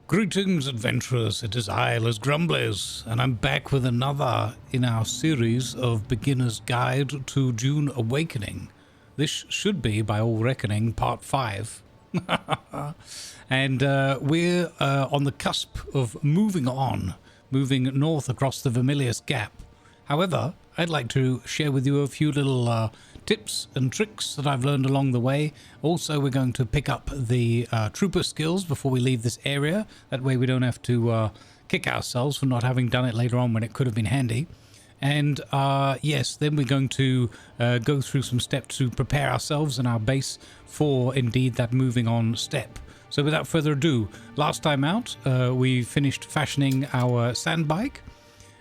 Greetings, adventurers. It is I, Les Grumblers, and I'm back with another in our series of Beginner's Guide to Dune Awakening. This should be, by all reckoning, part 5. And we're on the cusp of moving north across the Vermilius Gap. However, I'd like to share with you a few little tips and tricks that I've learned along the way. Also, we're going to pick up the trooper skills before we leave this area. That way we don't have to kick ourselves for not having done it later on when it could have been handy. And yes, then we're going to go through some steps to prepare ourselves and our base for indeed that moving on step. So without further ado, last time out we finished fashioning our sand bike.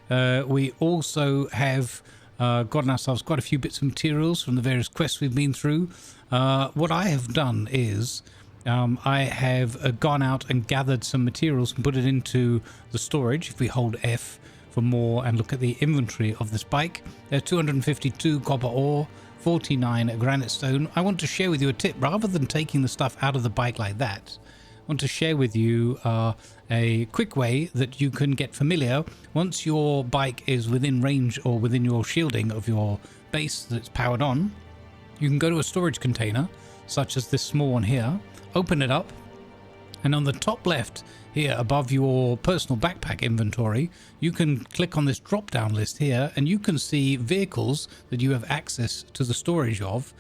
We also have gotten ourselves quite a few bits of materials from the various quests we've been through. What I have done is I have gone out and gathered some materials and put it into the storage. If we hold F for more and look at the inventory of this bike, there's 252 copper ore, 49 granite stone. I want to share with you a tip. Rather than taking the stuff out of the bike like that, I want to share with you a quick way that you can get familiar. Once your bike is within range or within your shielding of your base that's powered on, you can go to a storage container, such as this small one here, open it up, and on the top left here above your personal backpack inventory, you can click on this drop down list here and you can see vehicles that you have access to the storage of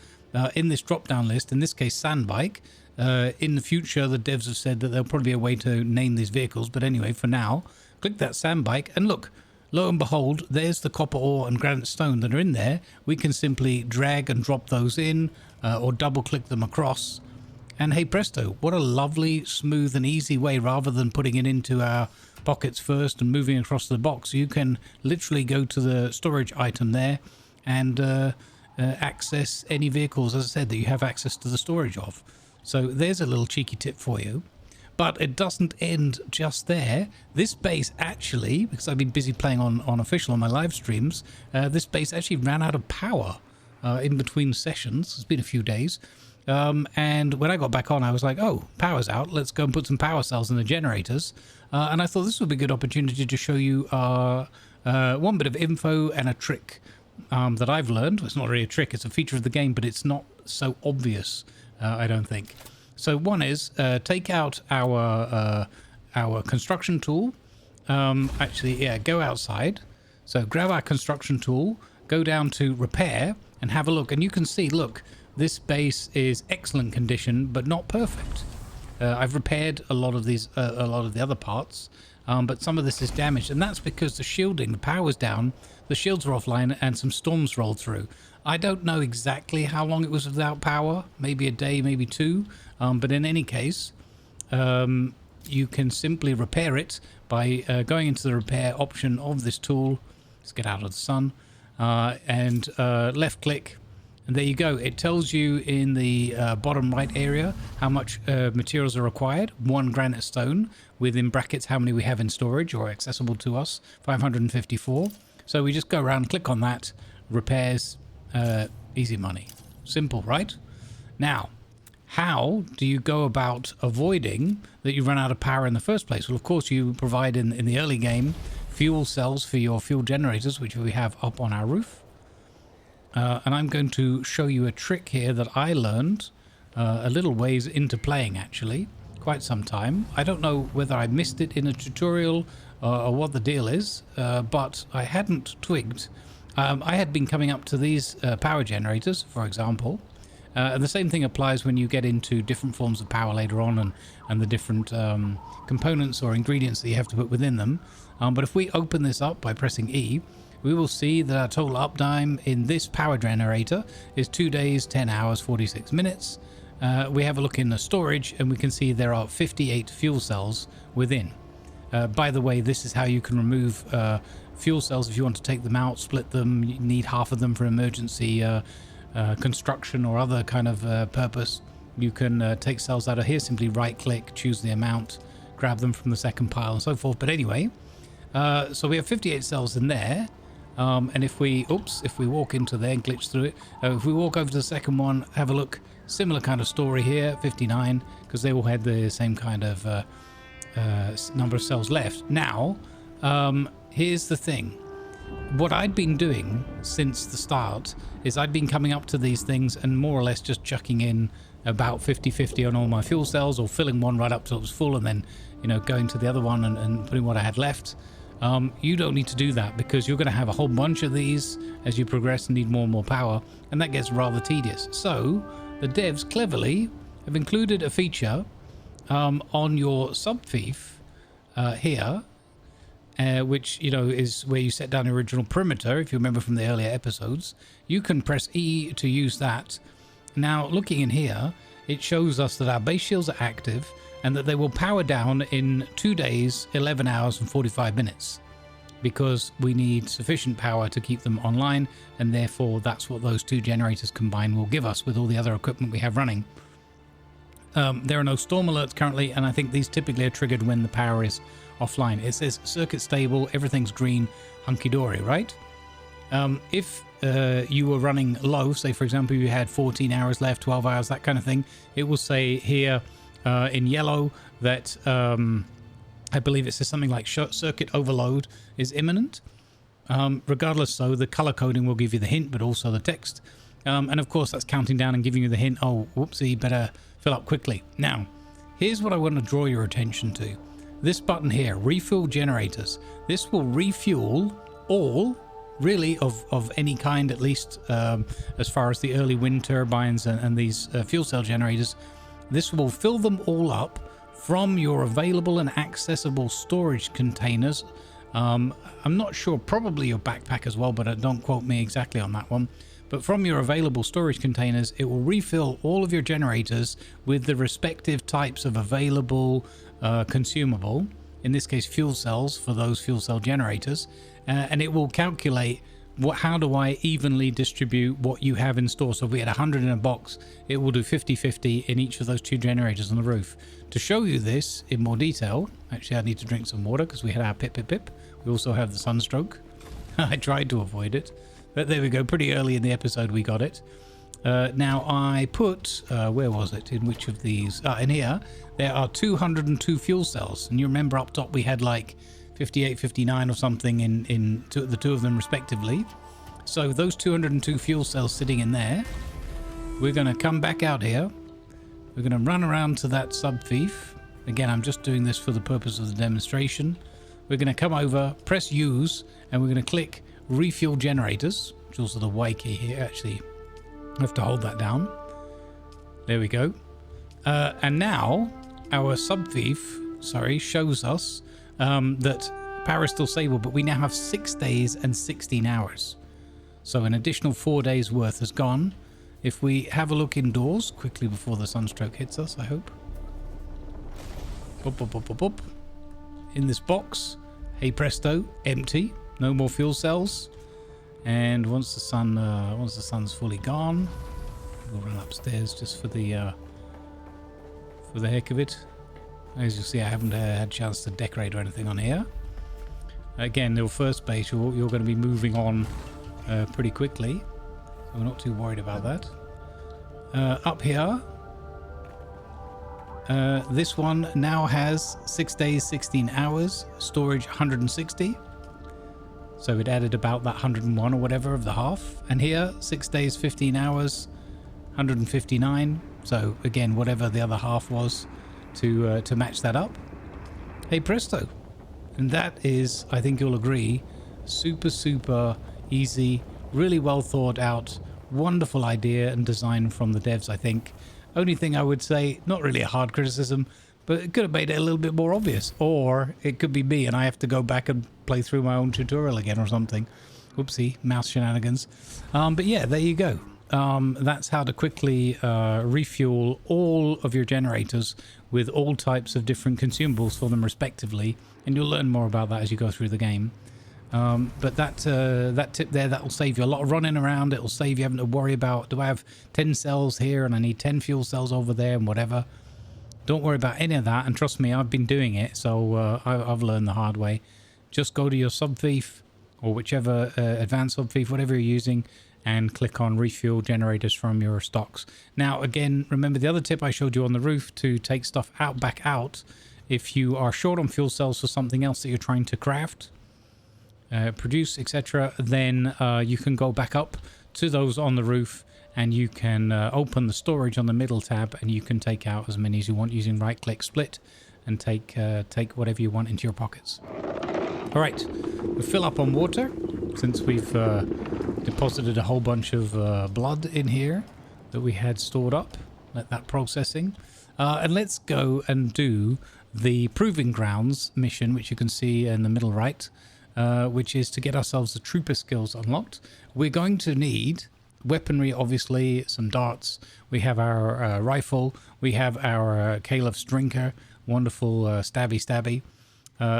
in this drop down list, in this case sand bike. In the future the devs have said that there'll probably be a way to name these vehicles, but anyway, for now, click that sand bike and look, lo and behold, there's the copper ore and granite stone that are in there. We can simply drag and drop those in or double click them across. And hey presto, what a lovely, smooth and easy way, rather than putting it into our pockets first and moving across the box. You can literally go to the storage item there and access any vehicles, as I said, that you have access to the storage of. So there's a little cheeky tip for you. But it doesn't end just there. This base actually, because I've been busy playing on official on my live streams, this base actually ran out of power in between sessions. It's been a few days. And when I got back on, I was like, oh, power's out. Let's go and put some power cells in the generators. And I thought this would be a good opportunity to show you one bit of info and a trick that I've learned. It's not really a trick, it's a feature of the game, but it's not so obvious, I don't think. So one is take out our construction tool. Actually, yeah, go outside. So grab our construction tool, go down to repair and have a look. And you can see, look, this base is excellent condition, but not perfect. I've repaired a lot of these, a lot of the other parts, but some of this is damaged, and that's because the shielding, the power's down, the shields are offline, and some storms rolled through. I don't know exactly how long it was without power, maybe a day, maybe two, but in any case, you can simply repair it by going into the repair option of this tool. Let's get out of the sun, and left click. And there you go. It tells you in the bottom right area how much materials are required. 1 granite stone, within brackets how many we have in storage or accessible to us, 554. So we just go around, click on that, repairs, easy money. Simple, right? Now, how do you go about avoiding that you run out of power in the first place? Well, of course, you provide in the early game fuel cells for your fuel generators, which we have up on our roof. And I'm going to show you a trick here that I learned a little ways into playing, actually, quite some time. I don't know whether I missed it in a tutorial or what the deal is, but I hadn't twigged. I had been coming up to these power generators, for example, and the same thing applies when you get into different forms of power later on and the different components or ingredients that you have to put within them. But if we open this up by pressing E, we will see that our total uptime in this power generator is 2 days, 10 hours, 46 minutes. We have a look in the storage and we can see there are 58 fuel cells within. By the way, this is how you can remove fuel cells if you want to take them out, split them. You need half of them for emergency construction or other kind of purpose. You can take cells out of here, simply right click, choose the amount, grab them from the second pile and so forth. But anyway, so we have 58 cells in there. And if we walk into there and glitch through it, if we walk over to the second one, have a look, Similar kind of story here, 59, because they all had the same kind of number of cells left. Now, here's the thing. What I'd been doing since the start is I'd been coming up to these things and more or less just chucking in about 50-50 on all my fuel cells, or filling one right up till it was full and then, you know, going to the other one and putting what I had left. You don't need to do that, because you're going to have a whole bunch of these as you progress and need more and more power, and that gets rather tedious. So the devs cleverly have included a feature on your Sub-Fief here, which, you know, is where you set down the original perimeter. If you remember from the earlier episodes, you can press E to use that. Now, looking in here, it shows us that our base shields are active and that they will power down in 2 days, 11 hours and 45 minutes, because we need sufficient power to keep them online, and therefore that's what those two generators combined will give us with all the other equipment we have running. There are no storm alerts currently, and I think these typically are triggered when the power is offline. It says circuit stable, everything's green, hunky-dory, right? If you were running low, say for example you had 14 hours left, 12 hours, that kind of thing, it will say here in yellow that I believe it says something like circuit overload is imminent. Regardless, so the color coding will give you the hint, but also the text. And of course that's counting down and giving you the hint, oh whoopsie, better fill up quickly. Now here's what I want to draw your attention to. This button here, refuel generators. This will refuel all, really, of any kind, at least as far as the early wind turbines and these fuel cell generators. This will fill them all up from your available and accessible storage containers. I'm not sure, probably your backpack as well, but don't quote me exactly on that one. But from your available storage containers, it will refill all of your generators with the respective types of available consumable, in this case fuel cells for those fuel cell generators, and it will calculate how do I evenly distribute what you have in store. So if we had 100 in a box, it will do 50-50 in each of those two generators on the roof. To show you this in more detail, actually I need to drink some water because we had our pip. We also have the sunstroke. I tried to avoid it, but there we go. Pretty early in the episode we got it. Now I put, where was it? In which of these? In here, there are 202 fuel cells. And you remember up top we had like 58, 59 or something in the two of them respectively. So those 202 fuel cells sitting in there, we're going to come back out here. We're going to run around to that Sub-Fief. Again, I'm just doing this for the purpose of the demonstration. We're going to come over, press use, and we're going to click refuel generators, which is also the Y key here. Actually, I have to hold that down. There we go. And now our Sub-Fief, shows us that power is still stable, but we now have 6 days and 16 hours. So an additional 4 days worth has gone. If we have a look indoors quickly before the sunstroke hits us, I hope. Boop. In this box, hey presto, empty. No more fuel cells. And once the sun's fully gone, we'll run upstairs just for the heck of it. As you'll see, I haven't had a chance to decorate or anything on here. Again, your first base, you're going to be moving on pretty quickly, so we're not too worried about that. Up here, this one now has 6 days, 16 hours, storage 160. So it added about that 101 or whatever of the half. And here, 6 days, 15 hours, 159. So again, whatever the other half was to match that up. Hey presto. And that is, I think you'll agree, super easy, really well thought out, wonderful idea and design from the devs, I think. Only thing I would say, not really a hard criticism, but it could have made it a little bit more obvious. Or it could be me and I have to go back and play through my own tutorial again or something. Whoopsie, mouse shenanigans. But yeah, there you go. That's how to quickly refuel all of your generators with all types of different consumables for them respectively. And you'll learn more about that as you go through the game. But that tip there, that will save you a lot of running around. It will save you having to worry about, do I have 10 cells here and I need 10 fuel cells over there and whatever. Don't worry about any of that. And trust me, I've been doing it, so I've learned the hard way. Just go to your Sub-Fief or whichever Advanced Sub-Fief, whatever you're using, and click on refuel generators from your stocks. Now, again, remember the other tip I showed you on the roof to take stuff back out. If you are short on fuel cells for something else that you're trying to craft, produce, etc., then you can go back up to those on the roof, and you can open the storage on the middle tab, and you can take out as many as you want using right-click split, and take whatever you want into your pockets. All right, we fill up on water since we've deposited a whole bunch of blood in here that we had stored up. Let that processing, and let's go and do the Proving Grounds mission, which you can see in the middle right. Which is to get ourselves the trooper skills unlocked. We're going to need weaponry, obviously, some darts. We have our rifle. We have our Caliph's Drinker, wonderful stabby.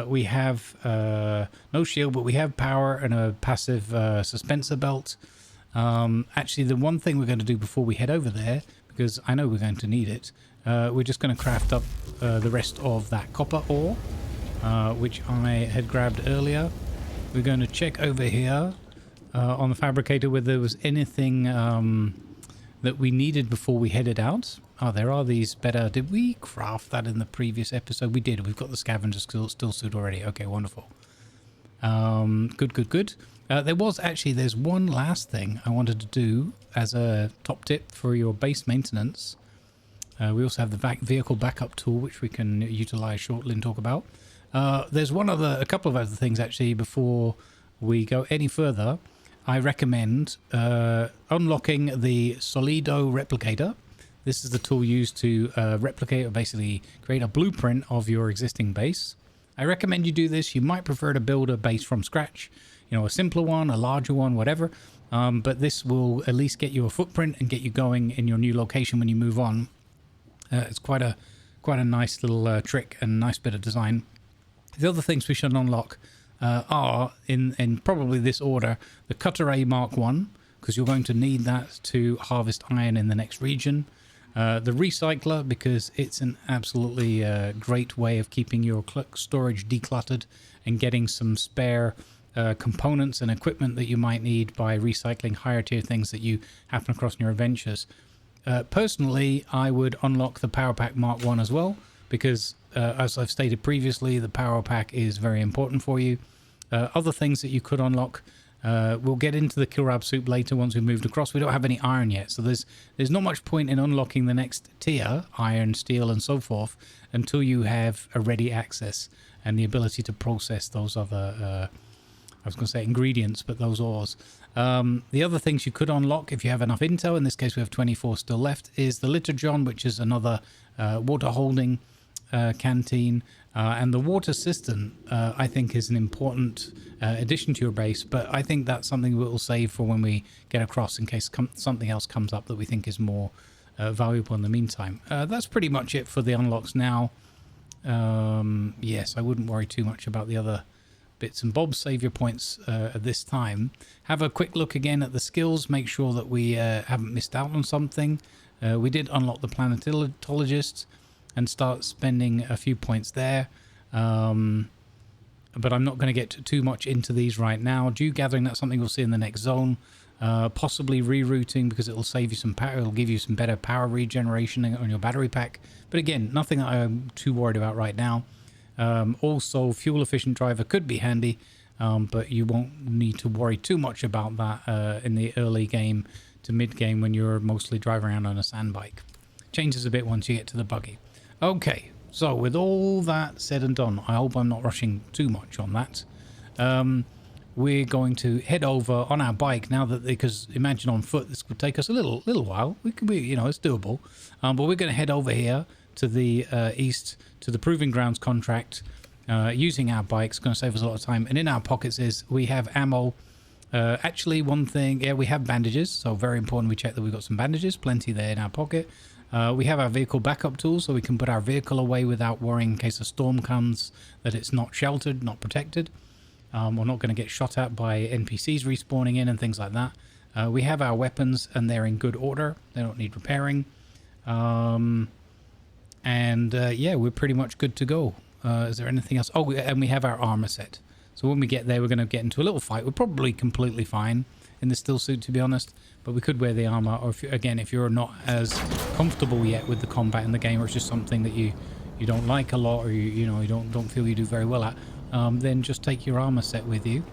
We have no shield, but we have power and a passive suspensor belt. Actually, the one thing we're going to do before we head over there, because I know we're going to need it, we're just going to craft up the rest of that copper ore, which I had grabbed earlier. We're going to check over here on the fabricator whether there was anything that we needed before we headed out. Oh, there are these better... Did we craft that in the previous episode? We did. We've got the scavenger still suit already. Okay, wonderful. Good. There's one last thing I wanted to do as a top tip for your base maintenance. We also have the vehicle backup tool, which we can utilize shortly and talk about. There's a couple of other things actually before we go any further. I recommend unlocking the Solido Replicator. This is the tool used to replicate, or basically create a blueprint of your existing base. I recommend you do this. You might prefer to build a base from scratch, a simpler one, a larger one, whatever. But this will at least get you a footprint and get you going in your new location when you move on. It's quite a nice little trick and nice bit of design. The other things we should unlock are, in probably this order, the Cutteray Mark 1, because you're going to need that to harvest iron in the next region. The Recycler, because it's an absolutely great way of keeping your storage decluttered and getting some spare components and equipment that you might need by recycling higher tier things that you happen across in your adventures. Personally, I would unlock the Power Pack Mark 1 as well, because as I've stated previously, the Power Pack is very important for you. Other things that you could unlock, we'll get into the Kilrab soup later once we've moved across. We don't have any iron yet, so there's not much point in unlocking the next tier, iron, steel, and so forth, until you have a ready access and the ability to process those other, I was going to say ingredients, but those ores. The other things you could unlock if you have enough intel, in this case we have 24 still left, is the Litter John, which is another water holding canteen, and the water cistern I think is an important addition to your base, but I think that's something we'll save for when we get across in case something else comes up that we think is more valuable in the meantime. That's pretty much it for the unlocks now. Yes, I wouldn't worry too much about the other bits and bobs. Save your points at this time. Have a quick look again at the skills, make sure that we haven't missed out on something. We did unlock the planetologist and start spending a few points there, but I'm not going to get too much into these right now. Dew gathering, that's something we'll see in the next zone. Possibly rerouting, because it'll save you some power, it'll give you some better power regeneration on your battery pack, but again, nothing that I'm too worried about right now. Also, fuel efficient driver could be handy, but you won't need to worry too much about that in the early game to mid game when you're mostly driving around on a sand bike. Changes a bit once you get to the buggy. Okay, so with all that said and done, I hope I'm not rushing too much on that. We're going to head over on our bike now, that because imagine on foot this would take us a little while. We can be, it's doable, but we're going to head over here to the east to the Proving Grounds contract using our bikes. It's going to save us a lot of time. And in our pockets we have ammo. Actually, one thing, we have bandages, so very important we check that we've got some bandages, plenty there in our pocket. We have our vehicle backup tool, so we can put our vehicle away without worrying in case a storm comes that it's not sheltered, not protected. We're not going to get shot at by NPCs respawning in and things like that. We have our weapons, and they're in good order. They don't need repairing. Yeah, we're pretty much good to go. Is there anything else? Oh, and we have our armor set. So when we get there, we're going to get into a little fight. We're probably completely fine. in the still suit, to be honest. But we could wear the armor, or if you're not as comfortable yet with the combat in the game, or it's just something that you don't like a lot, or you don't feel you do very well at, then just take your armor set with you.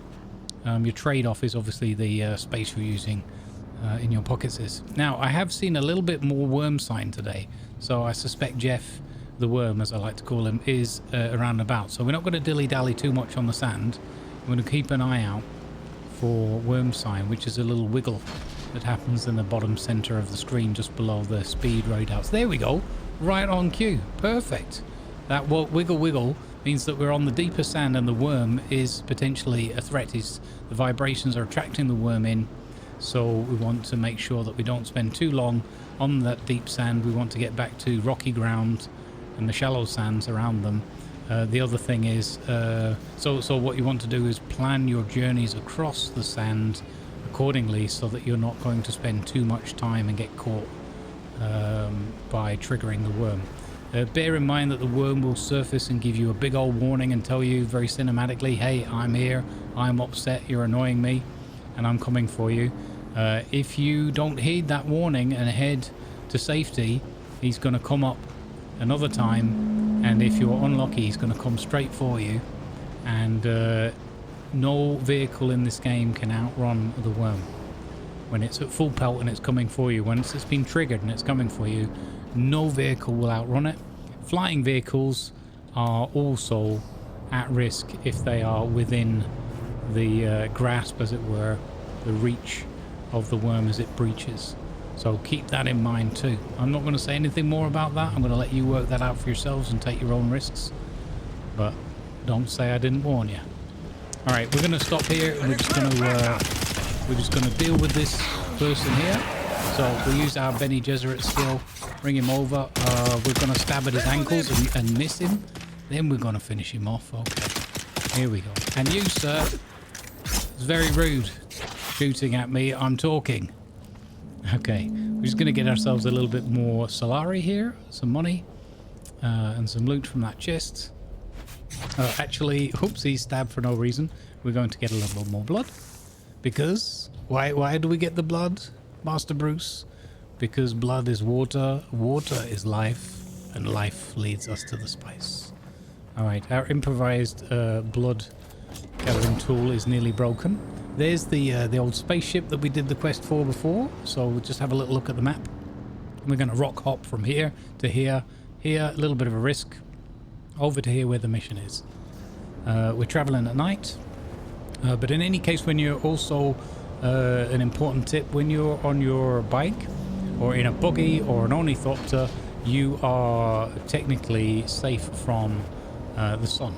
Your trade-off is obviously the space you're using in your pockets. Now, I have seen a little bit more Wormsign today, so I suspect Jeff, the worm, as I like to call him, is around about. So we're not going to dilly-dally too much on the sand. I'm going to keep an eye out for Wormsign, which is a little wiggle that happens in the bottom center of the screen just below the speed readouts. There we go. Right on cue. Perfect. That wiggle means that we're on the deeper sand and the worm is potentially a threat. The vibrations are attracting the worm in, so we want to make sure that we don't spend too long on that deep sand. We want to get back to rocky ground and the shallow sands around them. The other thing is, so what you want to do is plan your journeys across the sand accordingly, so that you're not going to spend too much time and get caught by triggering the worm. Bear in mind that the worm will surface and give you a big old warning and tell you very cinematically, hey, I'm here, I'm upset, you're annoying me, and I'm coming for you. If you don't heed that warning and head to safety, he's going to come up another time, and if you're unlucky, he's going to come straight for you. And no vehicle in this game can outrun the worm. When it's at full pelt and it's coming for you, once it's been triggered and it's coming for you, no vehicle will outrun it. Flying vehicles are also at risk if they are within the grasp, as it were, the reach of the worm as it breaches. So keep that in mind too. I'm not going to say anything more about that. I'm going to let you work that out for yourselves and take your own risks. But don't say I didn't warn you. All right, we're going to stop here, and we're just going to deal with this person here. So we'll use our benegesserit skill, bring him over. We're going to stab at his ankles and miss him. Then we're going to finish him off. Okay, here we go. And you, sir, it's very rude shooting at me. I'm talking. Okay, we're just going to get ourselves a little bit more Solari here, some money, and some loot from that chest. Actually, oopsie, stabbed for no reason. We're going to get a little bit more blood. Because, why do we get the blood, Master Bruce? Because blood is water, water is life, and life leads us to the spice. Alright, our improvised blood gathering tool is nearly broken. There's the old spaceship that we did the quest for before, so we'll just have a little look at the map. We're going to rock hop from here to here, a little bit of a risk, over to here where the mission is. We're traveling at night, but in any case, when you're also, an important tip, when you're on your bike, or in a buggy, or an ornithopter, you are technically safe from the sun.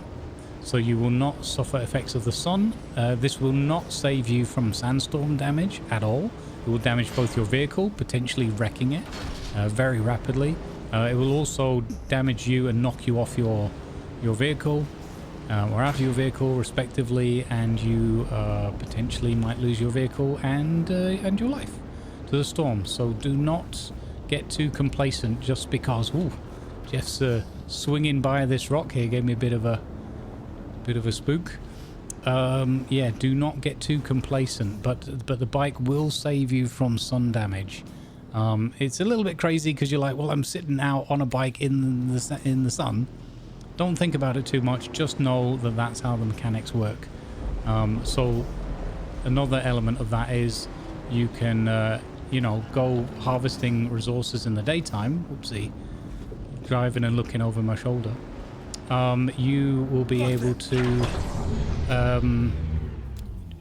So you will not suffer effects of the sun. This will not save you from sandstorm damage at all. It will damage both your vehicle, potentially wrecking it very rapidly. It will also damage you and knock you off your vehicle or out of your vehicle respectively, and you potentially might lose your vehicle and your life to the storm. So do not get too complacent just because Jeff's swinging by this rock here gave me a bit of a spook. Yeah, do not get too complacent, but the bike will save you from sun damage. It's a little bit crazy because you're like, well, I'm sitting out on a bike in the sun. Don't think about it too much. Just know that that's how the mechanics work. So another element of that is you can, go harvesting resources in the daytime. Oopsie, driving and looking over my shoulder. You will be able to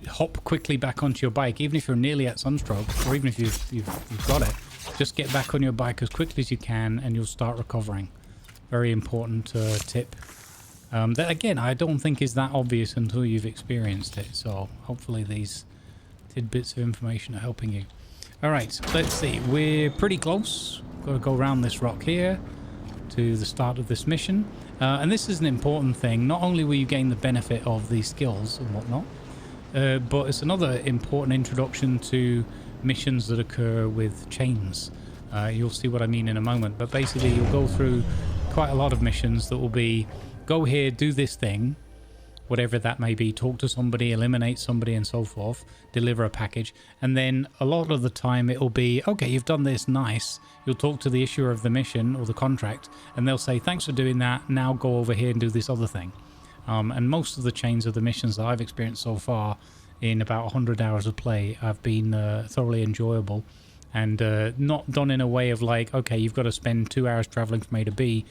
hop quickly back onto your bike, even if you're nearly at sunstroke, or even if you've got it. Just get back on your bike as quickly as you can, and you'll start recovering. Very important tip. That again, I don't think is that obvious until you've experienced it. So hopefully these tidbits of information are helping you. All right, let's see. We're pretty close. Got to go around this rock here to the start of this mission. And this is an important thing. Not only will you gain the benefit of these skills and whatnot, but it's another important introduction to missions that occur with chains. You'll see what I mean in a moment. But basically, you'll go through quite a lot of missions that will be, go here, do this thing, whatever that may be, talk to somebody, eliminate somebody, and so forth, deliver a package. And then a lot of the time it'll be, okay, you've done this, nice. You'll talk to the issuer of the mission or the contract, and they'll say, thanks for doing that, now go over here and do this other thing. And most of the chains of the missions that I've experienced so far in about 100 hours of play have been thoroughly enjoyable, and not done in a way of like, okay, you've got to spend 2 hours traveling from A to B.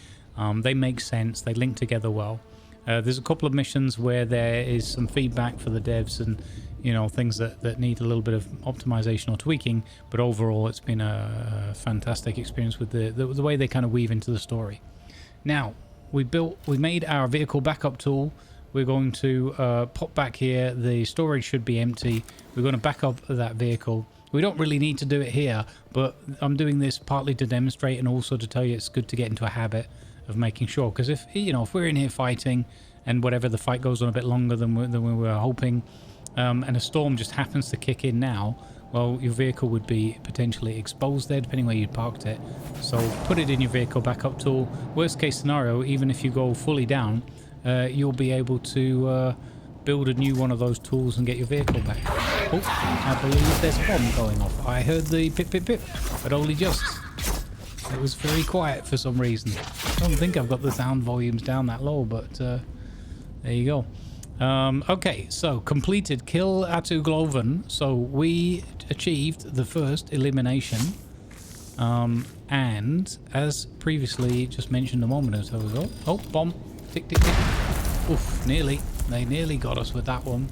They make sense, they link together well. There's a couple of missions where there is some feedback for the devs and, you know, things that need a little bit of optimization or tweaking, but overall it's been a fantastic experience with the way they kind of weave into the story. Now, we made our vehicle backup tool. We're going to pop back here. The storage should be empty. We're going to back up that vehicle. We don't really need to do it here, but I'm doing this partly to demonstrate and also to tell you it's good to get into a habit of making sure, because if we're in here fighting and whatever, the fight goes on a bit longer than we were hoping, and a storm just happens to kick in now, well, your vehicle would be potentially exposed there depending where you parked it. So put it in your vehicle backup tool. Worst case scenario, even if you go fully down, you'll be able to build a new one of those tools and get your vehicle back. Oh, I believe there's a bomb going off. I heard the pip pip pip, but only just. It was very quiet for some reason. I don't think I've got the sound volumes down that low, but there you go. Okay, so completed kill Atu Gloven. So we achieved the first elimination, and as previously just mentioned a moment or so ago, oh, bomb, tick tick tick, oof, nearly, they nearly got us with that one.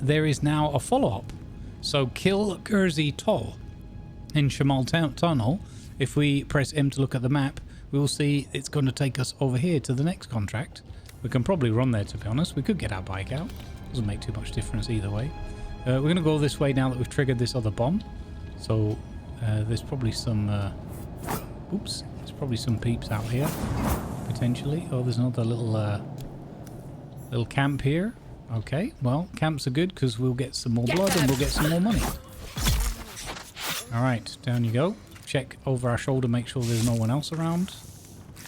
There is now a follow-up. So kill Gerzi Toll in Shamal Tunnel. If we press M to look at the map, we will see it's going to take us over here to the next contract. We can probably run there, to be honest. We could get our bike out. Doesn't make too much difference either way. We're going to go this way now that we've triggered this other bomb. So there's probably some... oops. There's probably some peeps out here, potentially. Oh, there's another little camp here. Okay, well, camps are good because we'll get some more blood and we'll get some more money. Alright, down you go. Check over our shoulder, make sure there's no one else around.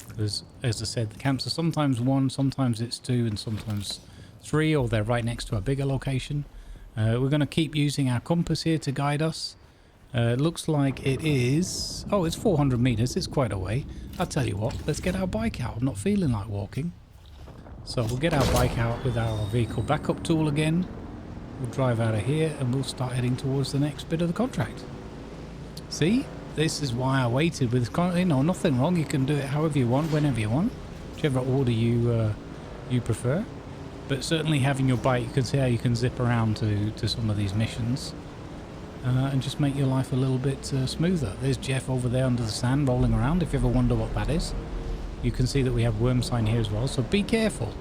Because, as I said, the camps are sometimes 1, sometimes it's 2, and sometimes 3, or they're right next to a bigger location. We're going to keep using our compass here to guide us. It looks like it is... oh, it's 400 meters. It's quite a way. I'll tell you what, let's get our bike out. I'm not feeling like walking. So we'll get our bike out with our vehicle backup tool again. We'll drive out of here and we'll start heading towards the next bit of the contract. See? This is why I waited with, you know, nothing wrong. You can do it however you want, whenever you want, whichever order you prefer. But certainly having your bike, you can see how you can zip around to some of these missions and just make your life a little bit smoother. There's Jeff over there under the sand rolling around, if you ever wonder what that is. You can see that we have Wormsign here as well, so be careful.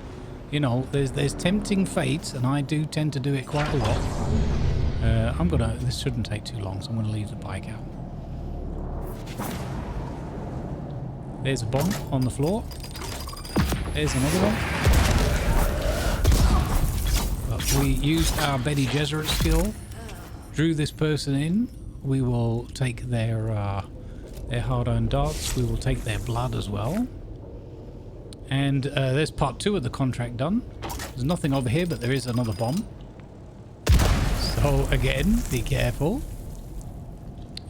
You know, there's tempting fate, and I do tend to do it quite a lot. This shouldn't take too long, so I'm gonna leave the bike out. There's a bomb on the floor. There's another one. But we used our benegesserit skill, drew this person in. We will take their hard-earned darts. We will take their blood as well. And there's part 2 of the contract done. There's nothing over here, but there is another bomb. So again, be careful.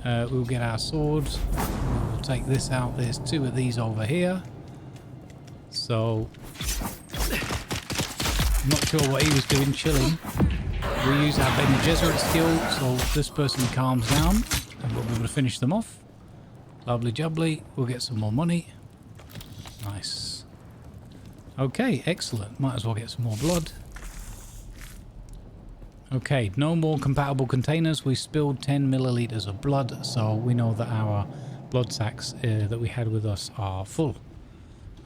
We'll get our swords. We'll take this out. There's 2 of these over here. So I'm not sure what he was doing, chilling. We use our benegesserit skill, so this person calms down, and we'll be able to finish them off. Lovely jubbly. We'll get some more money. Nice. Okay, excellent. Might as well get some more blood. Okay, no more compatible containers. We spilled 10 milliliters of blood, so we know that our blood sacks that we had with us are full.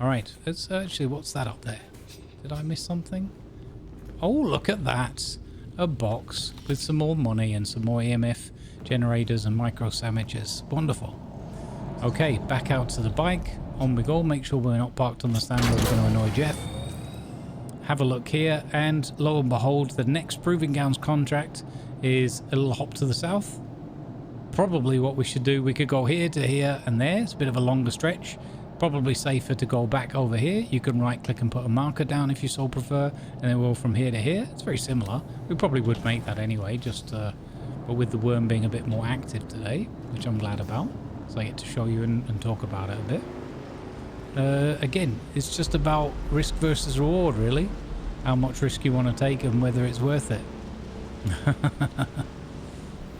Alright, let's actually, what's that up there? Did I miss something? Oh, look at that. A box with some more money and some more EMF generators and micro sandwiches. Wonderful. Okay, back out to the bike. On we go. Make sure we're not parked on the stand where we're going to annoy Jeff. Have a look here, and lo and behold, the next Proving Grounds contract is a little hop to the south. Probably what we should do, we could go here to here and there. It's a bit of a longer stretch, Probably safer to go back over here. You can right click and put a marker down if you so prefer, and then we'll from here to here. It's very similar. We probably would make that anyway, just but with the worm being a bit more active today, which I'm glad about. So I get to show you and talk about it a bit. Again, it's just about risk versus reward, really. How much risk you want to take and whether it's worth it.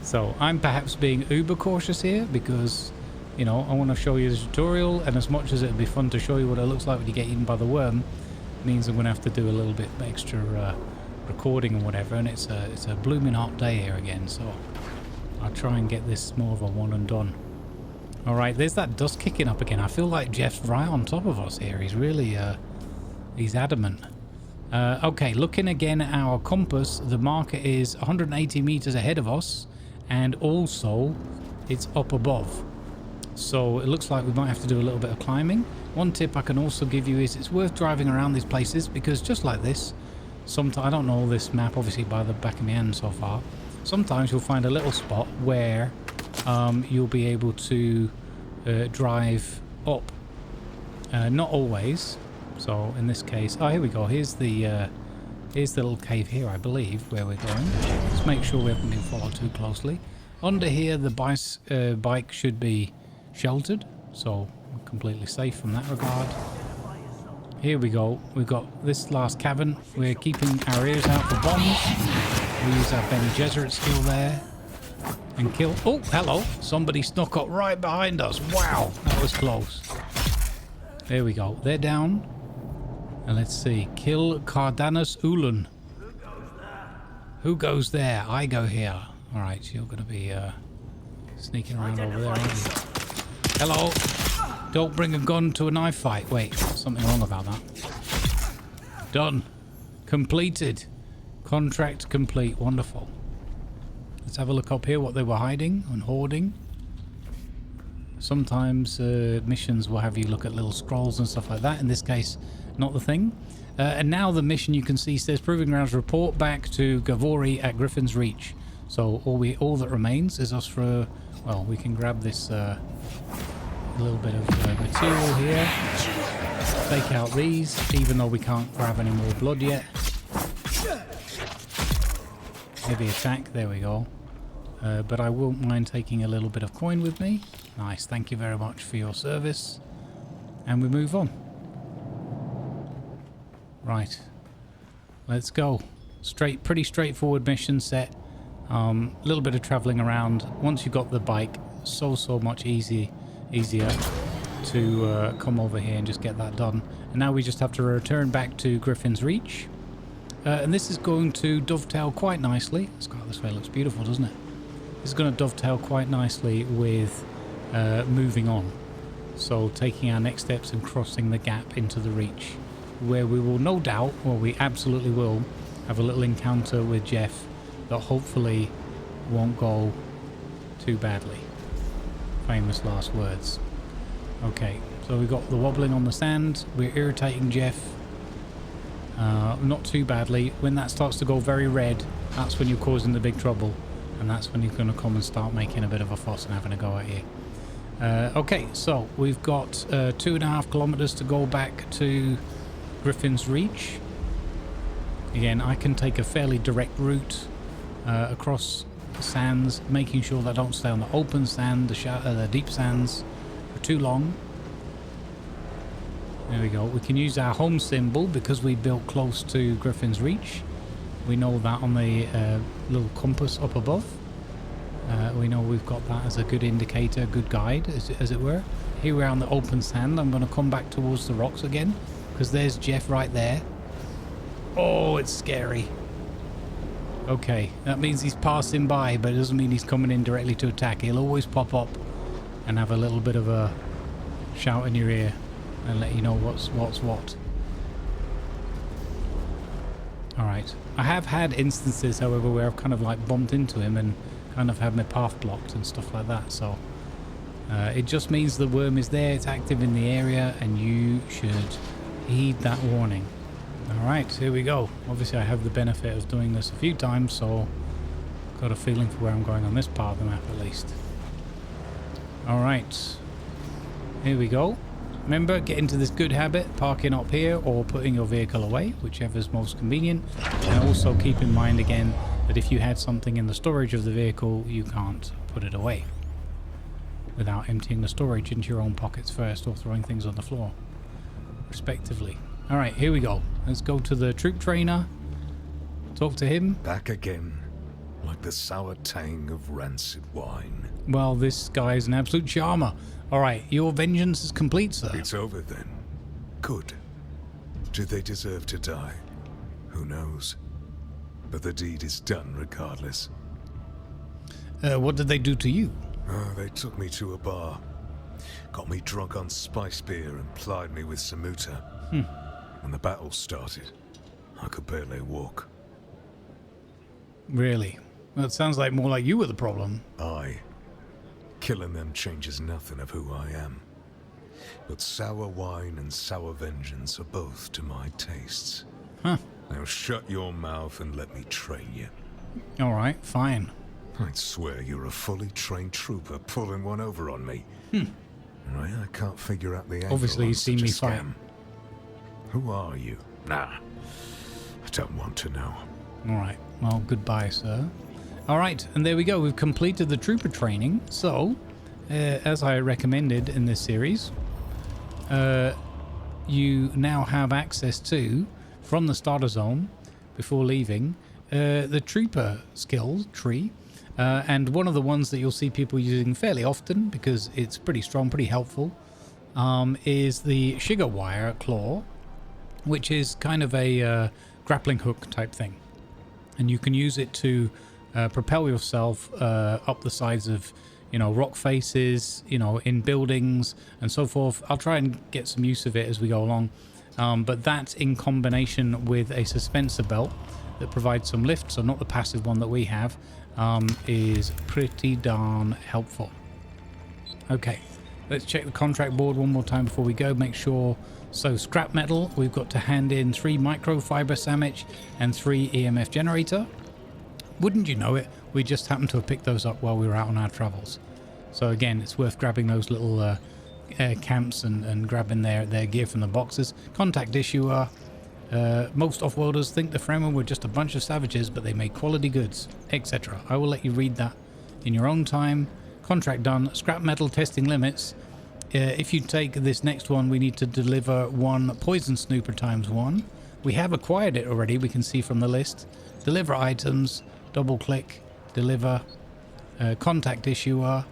So I'm perhaps being uber cautious here because, you know, I want to show you the tutorial, and as much as it'd be fun to show you what it looks like when you get eaten by the worm, it means I'm going to have to do a little bit extra recording and whatever, and it's a blooming hot day here again, so I'll try and get this more of a one and done. Alright, there's that dust kicking up again. I feel like Jeff's right on top of us here. He's really, he's adamant. Okay, looking again at our compass, the marker is 180 meters ahead of us, and also it's up above. So it looks like we might have to do a little bit of climbing. One tip I can also give you is it's worth driving around these places, because just like this, sometimes, I don't know this map obviously by the back of my hand so far, sometimes you'll find a little spot where you'll be able to drive up. Not always. So in this case, oh, here we go. Here's the little cave here, I believe, where we're going. Let's make sure we haven't been followed too closely. Under here, the bike should be sheltered, so we're completely safe from that regard. Here we go. We've got this last cavern. We're keeping our ears out for bombs. We use our benegesserit skill there and kill. Oh, hello! Somebody snuck up right behind us. Wow, that was close. There we go. They're down. And let's see. Kill Cardanus Ulan. Who goes there? I go here. All right, you're going to be sneaking around over there, aren't you? Hello. Don't bring a gun to a knife fight. Wait, something wrong about that. Done. Completed. Contract complete. Wonderful. Let's have a look up here what they were hiding and hoarding. Sometimes missions will have you look at little scrolls and stuff like that. In this case, not the thing. And now the mission you can see says Proving Grounds report back to Gesserit at Griffin's Reach. So all that remains is us for, well, we can grab this little bit of material here. Take out these, even though we can't grab any more blood yet. Heavy attack, there we go. But I won't mind taking a little bit of coin with me. Nice, thank you very much for your service. And we move on. Right, let's go. Pretty straightforward mission set. A little bit of travelling around. Once you've got the bike, so much easier to come over here and just get that done. And now we just have to return back to Griffin's Reach. And this is going to dovetail quite nicely. Let's go out this way, it looks beautiful, doesn't it? This is going to dovetail quite nicely with moving on. So taking our next steps and crossing the gap into the Reach, where we will no doubt, or we absolutely will, have a little encounter with Jeff that hopefully won't go too badly. Famous last words. Okay, so we've got the wobbling on the sand. We're irritating Jeff. Not too badly. When that starts to go very red, that's when you're causing the big trouble. And that's when he's going to come and start making a bit of a fuss and having a go at you. Okay, so we've got 2.5 kilometers to go back to Griffin's Reach. Again, I can take a fairly direct route across the sands, making sure that I don't stay on the open sand, the deep sands, for too long. There we go. We can use our home symbol because we built close to Griffin's Reach. We know that on the little compass up above. We know we've got that as a good indicator, good guide, as it were. Here we are on the open sand. I'm going to come back towards the rocks again, because there's Jeff right there. Oh, it's scary. Okay, that means he's passing by, but it doesn't mean he's coming in directly to attack. He'll always pop up and have a little bit of a shout in your ear and let you know what's what. Alright, I have had instances, however, where I've kind of like bumped into him and kind of had my path blocked and stuff like that, so it just means the worm is there, it's active in the area, and you should heed that warning. Alright, here we go. Obviously I have the benefit of doing this a few times, so I've got a feeling for where I'm going on this part of the map at least. Alright, here we go. Remember, get into this good habit, parking up here or putting your vehicle away, whichever is most convenient. And also keep in mind again that if you had something in the storage of the vehicle, you can't put it away without emptying the storage into your own pockets first or throwing things on the floor, respectively. All right, here we go. Let's go to the troop trainer, talk to him. Back again, like the sour tang of rancid wine. Well, this guy's an absolute charmer. All right, your vengeance is complete, sir. It's over then. Good. Did they deserve to die? Who knows? But the deed is done regardless. What did they do to you? Oh, they took me to a bar. Got me drunk on spice beer and plied me with samuta. When the battle started, I could barely walk. Really? Well, it sounds like more like you were the problem. Aye. Killing them changes nothing of who I am. But sour wine and sour vengeance are both to my tastes. Huh. Now shut your mouth and let me train you. All right, fine. I'd swear you're a fully trained trooper pulling one over on me. Right, I can't figure out the angle. Obviously, you've seen me fight. Who are you? Nah, I don't want to know. All right, well, goodbye, sir. All right, and there we go. We've completed the trooper training. So, as I recommended in this series, you now have access to, from the starter zone, before leaving, the trooper skill tree. And one of the ones that you'll see people using fairly often, because it's pretty strong, pretty helpful, is the sugar wire claw, which is kind of a grappling hook type thing. And you can use it to propel yourself up the sides of, rock faces, in buildings and so forth. I'll try and get some use of it as we go along. But that in combination with a suspensor belt that provides some lift, so not the passive one that we have, is pretty darn helpful. Okay, let's check the contract board one more time before we go. Make sure. So scrap metal, we've got to hand in 3 microfiber sandwich and 3 EMF generator. Wouldn't you know it, we just happened to have picked those up while we were out on our travels. So again, it's worth grabbing those little camps and grabbing their gear from the boxes. Contact issuer. Most off-worlders think the Fremen were just a bunch of savages, but they made quality goods, etc. I will let you read that in your own time. Contract done. Scrap metal testing limits. If you take this next one, we need to deliver 1 poison snooper ×1. We have acquired it already, we can see from the list. Deliver items, double click, deliver, contact issuer,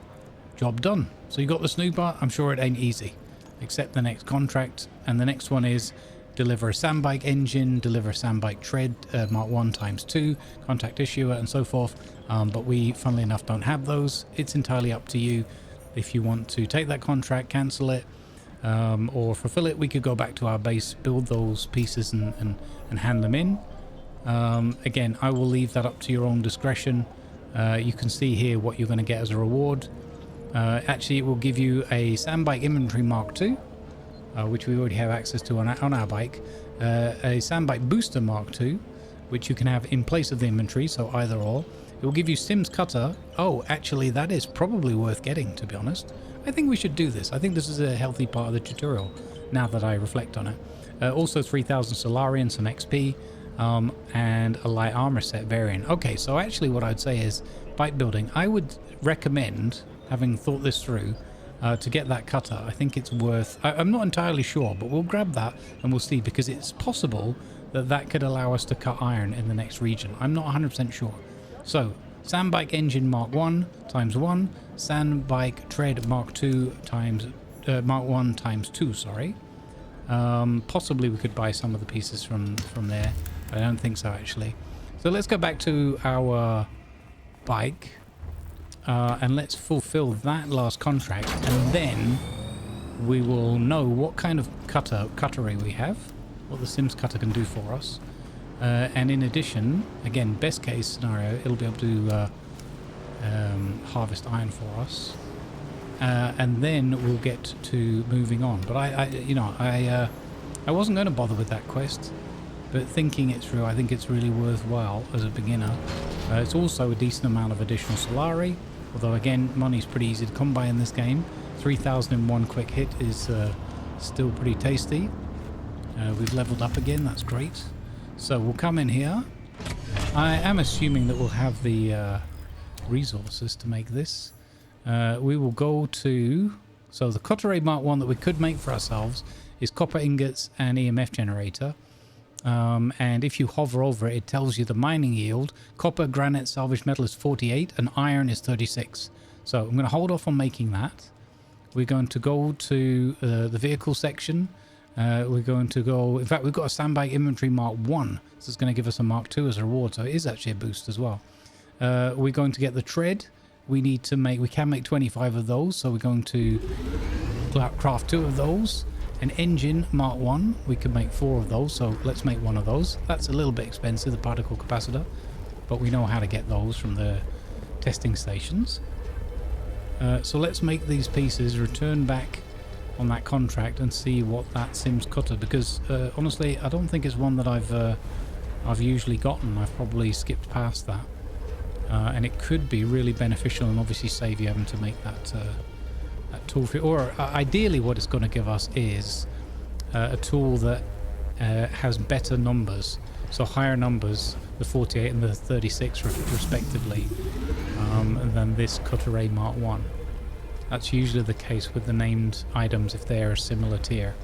job done. So you got the snooper. I'm sure it ain't easy. Accept the next contract, and the next one is deliver a sandbike engine, deliver a sandbike tread, Mark 1 ×2, contact issuer, and so forth. But we, funnily enough, don't have those. It's entirely up to you. If you want to take that contract, cancel it, or fulfill it, we could go back to our base, build those pieces and hand them in. Again, I will leave that up to your own discretion. You can see here what you're going to get as a reward. Actually, it will give you a sandbike inventory Mark II, which we already have access to on our bike. A sandbike booster Mark II, which you can have in place of the inventory, so either or. It will give you Sims Cutter. Oh, actually, that is probably worth getting, to be honest. I think we should do this. I think this is a healthy part of the tutorial, now that I reflect on it. Also 3,000 Solari, some XP, and a light armor set variant. Okay, so actually what I'd say is, bike building, I would recommend, having thought this through, to get that cutter. I think it's worth... I'm not entirely sure, but we'll grab that and we'll see, because it's possible that could allow us to cut iron in the next region. I'm not 100% sure. So, sandbike engine Mark 1 ×1, sandbike tread Mark 2 Mark 1 ×2, sorry. Possibly we could buy some of the pieces from there, but I don't think so actually. So let's go back to our bike, and let's fulfill that last contract, and then we will know what kind of cuttery we have, what the Sims cutter can do for us. And in addition, again, best case scenario, it'll be able to harvest iron for us, and then we'll get to moving on. But I wasn't going to bother with that quest, but thinking it through, I think it's really worthwhile as a beginner. It's also a decent amount of additional Solari, although again, money's pretty easy to come by in this game. 3,000 in one quick hit is Still pretty tasty. We've leveled up again, that's great. So we'll come in here. I am assuming that we'll have the resources to make this. We will go to... So the Cutteray Mark 1 that we could make for ourselves is copper ingots and EMF generator. And if you hover over it, it tells you the mining yield. Copper, granite, salvaged metal is 48 and iron is 36. So I'm going to hold off on making that. We're going to go to the vehicle section. We're going to go... In fact, we've got a sandbag inventory Mark 1. So it's going to give us a Mark 2 as a reward. So it is actually a boost as well. We're going to get the tread. We need to make... We can make 25 of those. So we're going to craft 2 of those. An engine Mark 1. We can make 4 of those. So let's make 1 of those. That's a little bit expensive, the particle capacitor. But we know how to get those from the testing stations. So let's make these pieces, return back on that contract and see what that Sims cutter, because honestly I don't think it's one that I've usually gotten. I've probably skipped past that, and it could be really beneficial and obviously save you having to make that tool for, or ideally what it's going to give us is a tool that has better numbers, so higher numbers, the 48 and the 36 respectively, than this Cutteray Mark 1. That's usually the case with the named items if they are a similar tier.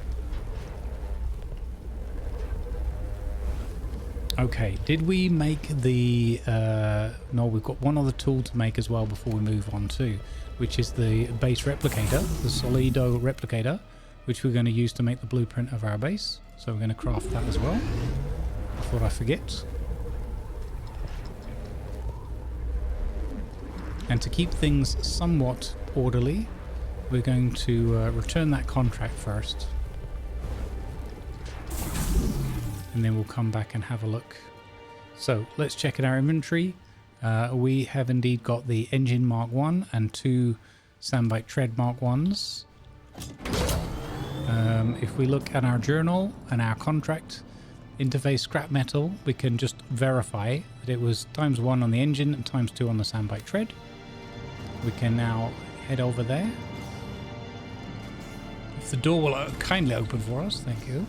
Okay, did we make the... no, we've got one other tool to make as well before we move on to, which is the base replicator, the Solido Replicator, which we're going to use to make the blueprint of our base. So we're going to craft that as well, before I forget. And to keep things somewhat orderly, we're going to return that contract first. And then we'll come back and have a look. So let's check in our inventory. We have indeed got the engine Mark 1 and 2 sandbag tread Mark 1s. If we look at our journal and our contract interface scrap metal, we can just verify that it was ×1 on the engine and ×2 on the sandbag tread. We can now head over there. If the door will kindly open for us, thank you.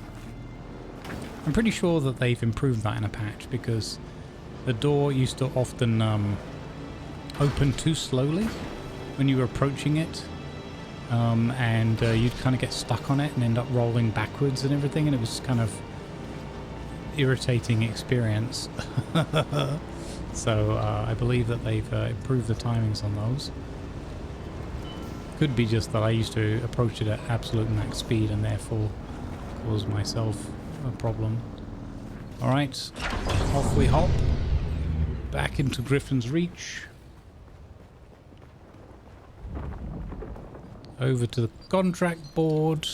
I'm pretty sure that they've improved that in a patch, because the door used to often open too slowly when you were approaching it, and you'd kind of get stuck on it and end up rolling backwards and everything, and it was kind of irritating experience. So I believe that they've improved the timings on those. Could be just that I used to approach it at absolute max speed and therefore cause myself a problem. Alright, off we hop. Back into Griffin's Reach. Over to the contract board.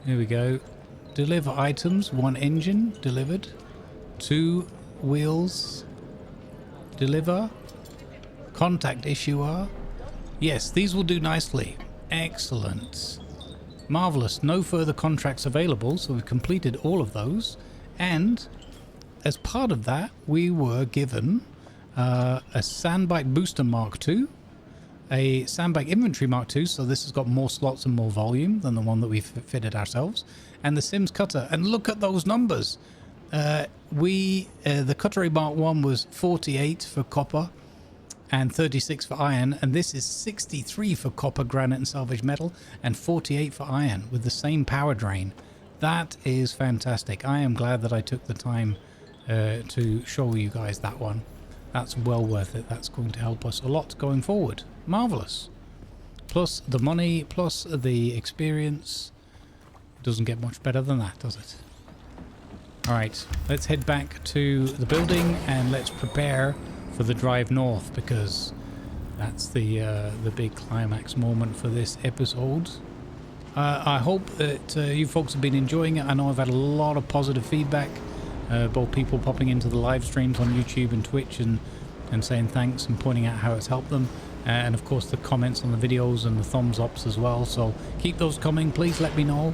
Here we go. Deliver items. 1 engine delivered. 2 wheels deliver. Contact issuer. Yes, these will do nicely. Excellent. Marvelous. No further contracts available, so we've completed all of those. And as part of that, we were given a sandbag booster Mark II, a sandbag inventory Mark II, so this has got more slots and more volume than the one that we've fitted ourselves, and the Sims cutter. And look at those numbers. The Cutteray Mark 1 was 48 for copper and 36 for iron, and this is 63 for copper, granite and salvage metal, and 48 for iron with the same power drain. That is fantastic. I am glad that I took the time to show you guys that one. That's well worth it. That's going to help us a lot going forward. Marvelous. Plus the money, plus the experience. Doesn't get much better than that, does it? Alright, let's head back to the building and let's prepare for the drive north, because that's the big climax moment for this episode. I hope that you folks have been enjoying it. I know I've had a lot of positive feedback, both people popping into the live streams on YouTube and Twitch and saying thanks and pointing out how it's helped them, and of course the comments on the videos and the thumbs ups as well. So keep those coming. Please let me know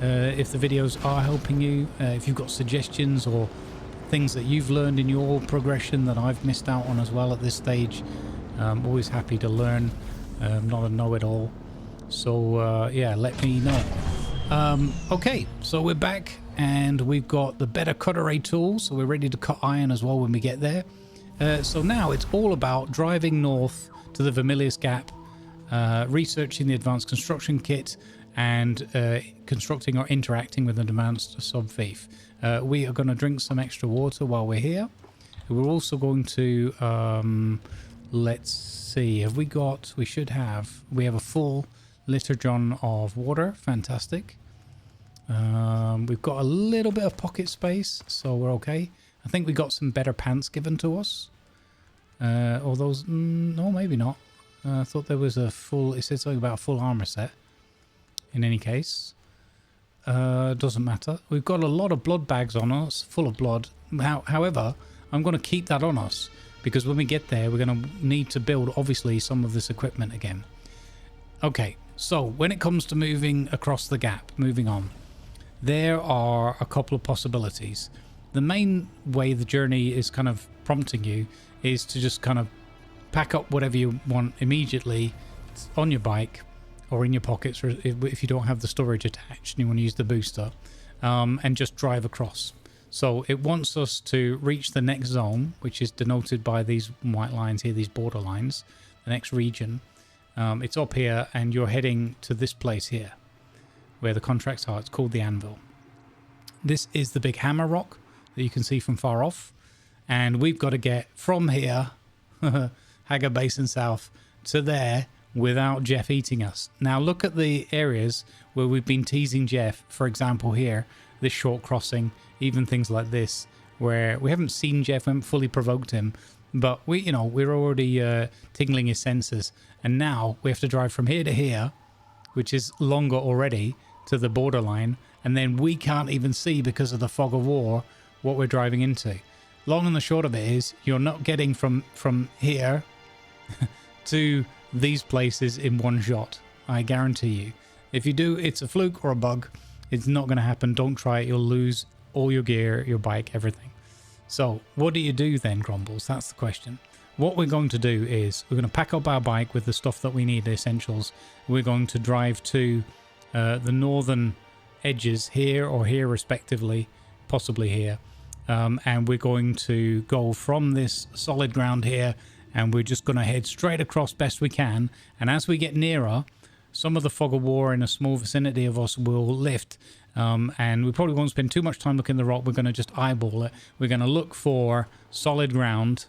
if the videos are helping you, if you've got suggestions or things that you've learned in your progression that I've missed out on as well at this stage. I'm always happy to learn. I'm not a know-it-all. So yeah, let me know. Okay, so we're back and we've got the better Cutteray tools, so we're ready to cut iron as well when we get there. So now it's all about driving north to the Vermilius Gap, researching the advanced construction kit, and constructing or interacting with an advanced Sub-Fief. We are going to drink some extra water while we're here. We're also going to, let's see, have we got, we have a full literjon of water. Fantastic. We've got a little bit of pocket space, so we're okay. I think we got some better pants given to us. Or those, no, maybe not. I thought there was a full, it said something about a full armor set. In any case, doesn't matter. We've got a lot of blood bags on us, full of blood. However, I'm going to keep that on us because when we get there, we're going to need to build, obviously, some of this equipment again. Okay, so when it comes to moving across the gap, moving on, there are a couple of possibilities. The main way the journey is kind of prompting you is to just kind of pack up whatever you want immediately on your bike or in your pockets, or if you don't have the storage attached and you want to use the booster, and just drive across. So it wants us to reach the next zone, which is denoted by these white lines here, these border lines, the next region. It's up here and you're heading to this place here where the contracts are. It's called the Anvil. This is the big hammer rock that you can see from far off, and we've got to get from here Hagar Basin South to there without Jeff eating us. Now look at the areas where we've been teasing Jeff. For example, here, this short crossing, even things like this, where we haven't seen Jeff, we haven't fully provoked him, but we're already tingling his senses. And now we have to drive from here to here, which is longer already, to the borderline, and then we can't even see because of the fog of war what we're driving into. Long and the short of it is you're not getting from here to these places in one shot. I guarantee you. If you do, it's a fluke or a bug. It's not going to happen. Don't try it. You'll lose all your gear, your bike, everything. So what do you do then, Grumbles? That's the question. What we're going to do is we're going to pack up our bike with the stuff that we need, the essentials. We're going to drive to the northern edges here or here respectively, possibly here. And we're going to go from this solid ground here, and we're just going to head straight across best we can. And as we get nearer, some of the fog of war in a small vicinity of us will lift. And we probably won't spend too much time looking at the rock. We're going to just eyeball it. We're going to look for solid ground,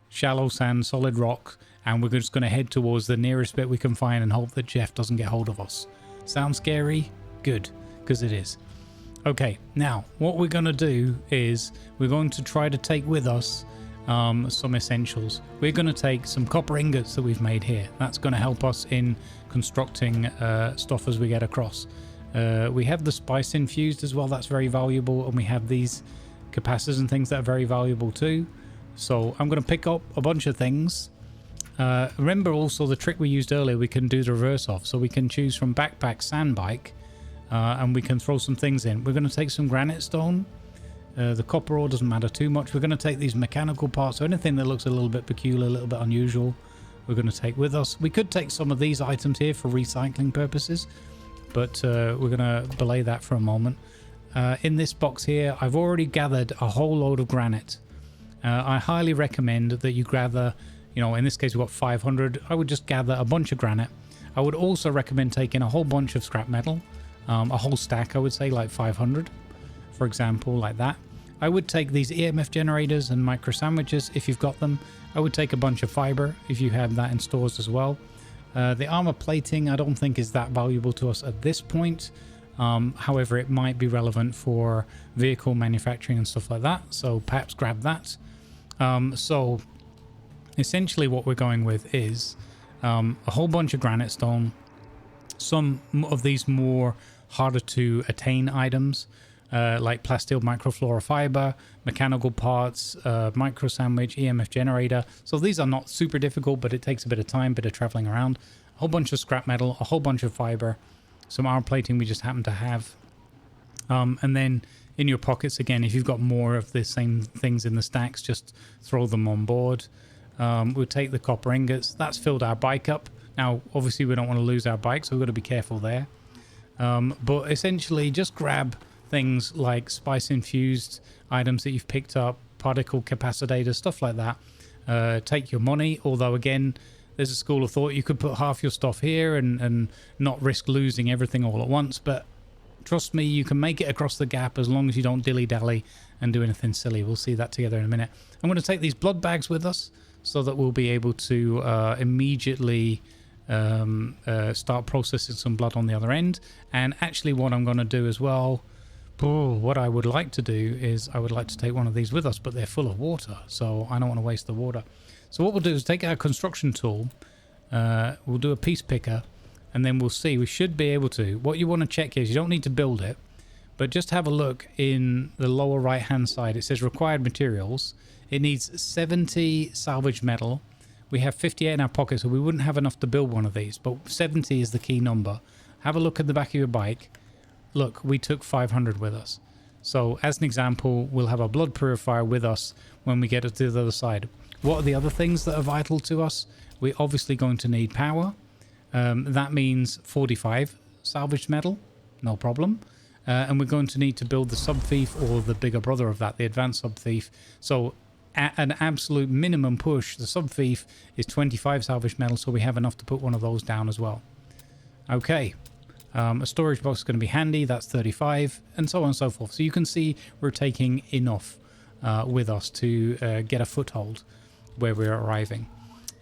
shallow sand, solid rock, and we're just going to head towards the nearest bit we can find and hope that Jeff doesn't get hold of us. Sounds scary? Good, because it is. Okay, now what we're going to do is we're going to try to take with us some essentials. We're going to take some copper ingots that we've made here. That's going to help us in constructing stuff as we get across. We have the spice infused as well. That's very valuable, and we have these capacitors and things that are very valuable too. So I'm going to pick up a bunch of things. Remember also the trick we used earlier, we can do the reverse of. So we can choose from backpack, sand bike, and we can throw some things in. We're going to take some granite stone. The copper ore doesn't matter too much. We're going to take these mechanical parts, so anything that looks a little bit peculiar, a little bit unusual, we're going to take with us. We could take some of these items here for recycling purposes, but we're going to belay that for a moment. In this box here, I've already gathered a whole load of granite. I highly recommend that you gather, in this case we've got 500. I would just gather a bunch of granite. I would also recommend taking a whole bunch of scrap metal, a whole stack, I would say, like 500, for example, like that. I would take these EMF generators and micro sandwiches if you've got them. I would take a bunch of fiber if you have that in stores as well. The armor plating I don't think is that valuable to us at this point. However, it might be relevant for vehicle manufacturing and stuff like that, so perhaps grab that. So essentially what we're going with is a whole bunch of granite stone, some of these more harder to attain items, like plasteel microflora fiber, mechanical parts, micro sandwich, EMF generator. So these are not super difficult, but it takes a bit of time, bit of traveling around. A whole bunch of scrap metal, a whole bunch of fiber, some armor plating we just happen to have. And then in your pockets, again, if you've got more of the same things in the stacks, just throw them on board. We'll take the copper ingots. That's filled our bike up. Now, obviously, we don't want to lose our bike, so we've got to be careful there. But essentially just grab things like spice-infused items that you've picked up, particle capacitors, stuff like that. Take your money, although again, there's a school of thought you could put half your stuff here and not risk losing everything all at once, but trust me, you can make it across the gap as long as you don't dilly-dally and do anything silly. We'll see that together in a minute. I'm going to take these blood bags with us so that we'll be able to immediately start processing some blood on the other end. And actually what I'm going to do as well, what I would like to do is I would like to take one of these with us, but they're full of water, so I don't want to waste the water. So what we'll do is take our construction tool, we'll do a piece picker, and then we'll see. We should be able to. What you want to check is you don't need to build it, but just have a look in the lower right hand side. It says required materials. It needs 70 salvaged metal. We have 58 in our pocket, so we wouldn't have enough to build one of these, but 70 is the key number. Have a look at the back of your bike. Look, we took 500 with us. So as an example, we'll have a blood purifier with us when we get to the other side. What are the other things that are vital to us? We're obviously going to need power. That means 45 salvaged metal, no problem. And we're going to need to build the Sub-Fief, or the bigger brother of that, the Advanced Sub-Fief. So at an absolute minimum push, the Sub-Fief is 25 salvaged metal, so we have enough to put one of those down as well. Okay, a storage box is going to be handy, that's 35, and so on and so forth. So you can see we're taking enough with us to get a foothold where we're arriving.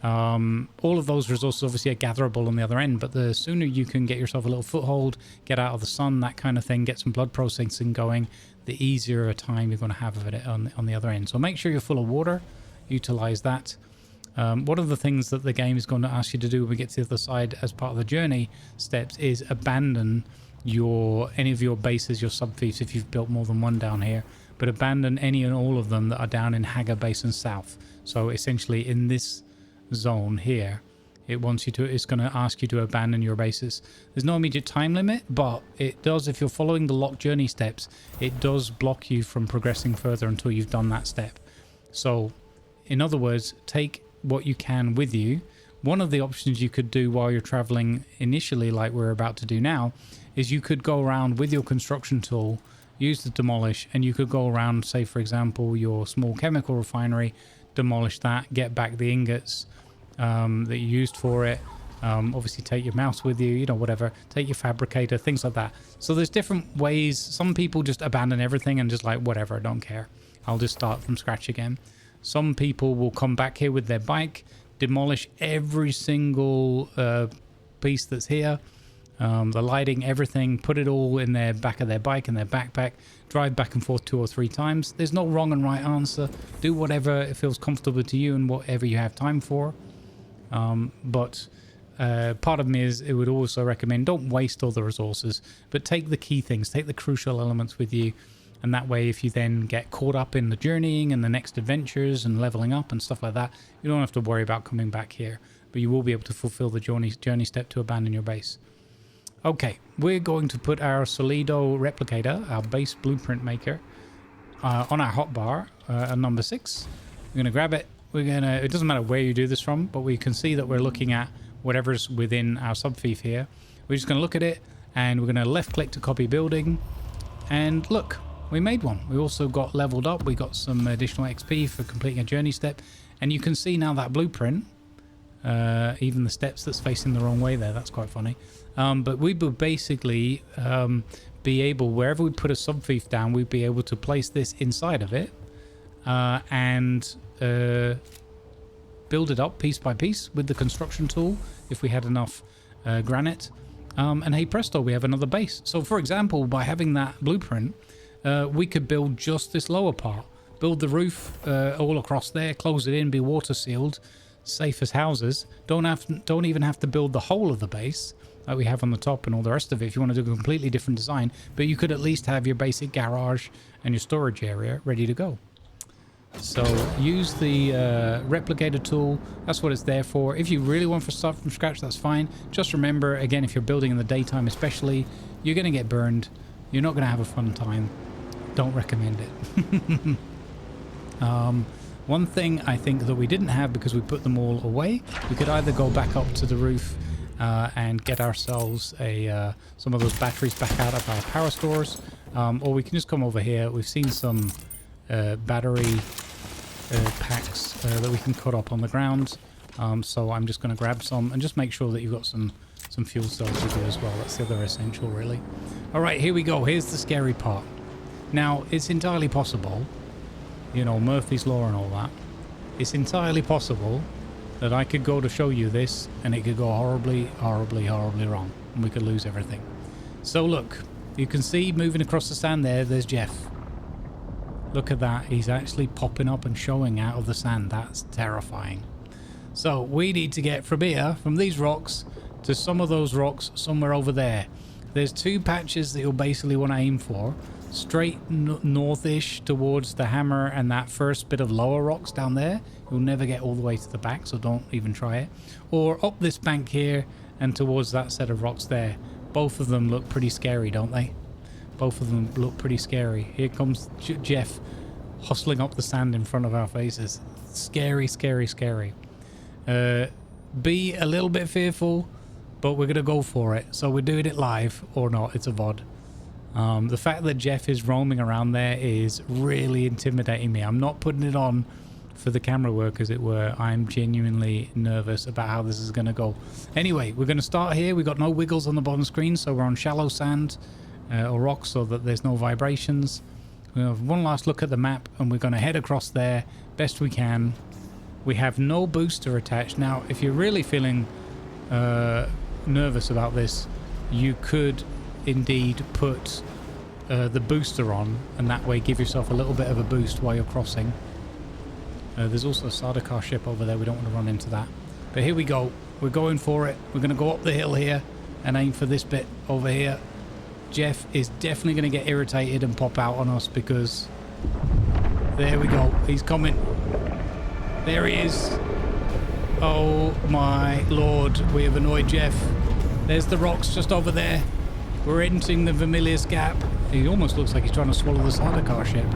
All of those resources obviously are gatherable on the other end, but the sooner you can get yourself a little foothold, get out of the sun, that kind of thing, get some blood processing going, the easier a time you're going to have of it on the other end. So make sure you're full of water, utilize that. One of the things that the game is going to ask you to do when we get to the other side as part of the journey steps is abandon any of your bases, your Sub-Fiefs, if you've built more than one down here, but abandon any and all of them that are down in Hagar Basin South. So essentially in this zone here, it's going to ask you to abandon your bases. There's no immediate time limit, but it does, if you're following the locked journey steps, it does block you from progressing further until you've done that step. So in other words, take what you can with you. One of the options you could do while you're traveling initially, like we're about to do now, is you could go around with your construction tool, use the demolish, and you could go around, say for example, your small chemical refinery, demolish that, get back the ingots that you used for it. Obviously take your mouse with you, whatever, take your fabricator, things like that. So there's different ways. Some people just abandon everything and just like, whatever, I don't care, I'll just start from scratch again. Some people will come back here with their bike, demolish every single piece that's here, the lighting, everything, put it all in their back of their bike, in their backpack, drive back and forth 2 or 3 times. There's no wrong and right answer. Do whatever it feels comfortable to you and whatever you have time for. But part of me it would also recommend, don't waste all the resources, but take the key things, take the crucial elements with you. And that way, if you then get caught up in the journeying and the next adventures and leveling up and stuff like that, you don't have to worry about coming back here. But you will be able to fulfill the journey step to abandon your base. Okay, we're going to put our Solido Replicator, our base blueprint maker, on our hotbar at number 6. We're going to grab it. It doesn't matter where you do this from, but we can see that we're looking at whatever's within our Sub-Fief here. We're just going to look at it, and we're going to left click to copy building. And look, we made one. We also got leveled up. We got some additional XP for completing a journey step. And you can see now that blueprint, even the steps that's facing the wrong way there. That's quite funny. But we would basically be able, wherever we put a Sub-Fief down, we'd be able to place this inside of it and build it up piece by piece with the construction tool if we had enough granite. And hey presto, we have another base. So for example, by having that blueprint, we could build just this lower part, build the roof all across there, close it in, be water sealed, safe as houses. Don't even have to build the whole of the base that we have on the top and all the rest of it if you want to do a completely different design, but you could at least have your basic garage and your storage area ready to go. So use the replicator tool. That's what it's there for. If you really want to start from scratch, that's fine. Just remember, again, if you're building in the daytime especially, you're going to get burned. You're not going to have a fun time. Don't recommend it. One thing I think that we didn't have because we put them all away, we could either go back up to the roof and get ourselves some of those batteries back out of our power stores. Or we can just come over here. We've seen some battery packs that we can cut up on the ground. So I'm just going to grab some and just make sure that you've got some fuel cells with you as well. That's the other essential, really. All right, here we go. Here's the scary part. Now, it's entirely possible, you know, Murphy's Law and all that. It's entirely possible that I could go to show you this and it could go horribly, horribly, horribly wrong. And we could lose everything. So look, you can see moving across the sand there's Jeff. Look at that. He's actually popping up and showing out of the sand. That's terrifying. So we need to get from here, from these rocks, to some of those rocks somewhere over there. There's 2 patches that you'll basically want to aim for. Straight northish towards the hammer and that first bit of lower rocks down there. You'll never get all the way to the back, so don't even try it. Or up this bank here and towards that set of rocks there. Both of them look pretty scary, don't they? Both of them look pretty scary. Here comes Jeff hustling up the sand in front of our faces. Scary, scary, scary. Be a little bit fearful, but we're going to go for it. So we're doing it live or not. It's a VOD. The fact that Jeff is roaming around there is really intimidating me. I'm not putting it on for the camera work, as it were. I'm genuinely nervous about how this is going to go. Anyway, we're going to start here. We've got no wiggles on the bottom screen, so we're on shallow sand or rock, so that there's no vibrations. We'll have one last look at the map, and we're going to head across there best we can. We have no booster attached. Now, if you're really feeling nervous about this, you could indeed put the booster on, and that way give yourself a little bit of a boost while you're crossing. There's also a Sardaukar ship over there. We don't want to run into that. But here we go. We're going for it. We're going to go up the hill here and aim for this bit over here. Jeff is definitely going to get irritated and pop out on us because... There we go. He's coming. There he is. Oh my lord. We have annoyed Jeff. There's the rocks just over there. We're entering the Vermilius Gap. He almost looks like he's trying to swallow the Sardaukar ship.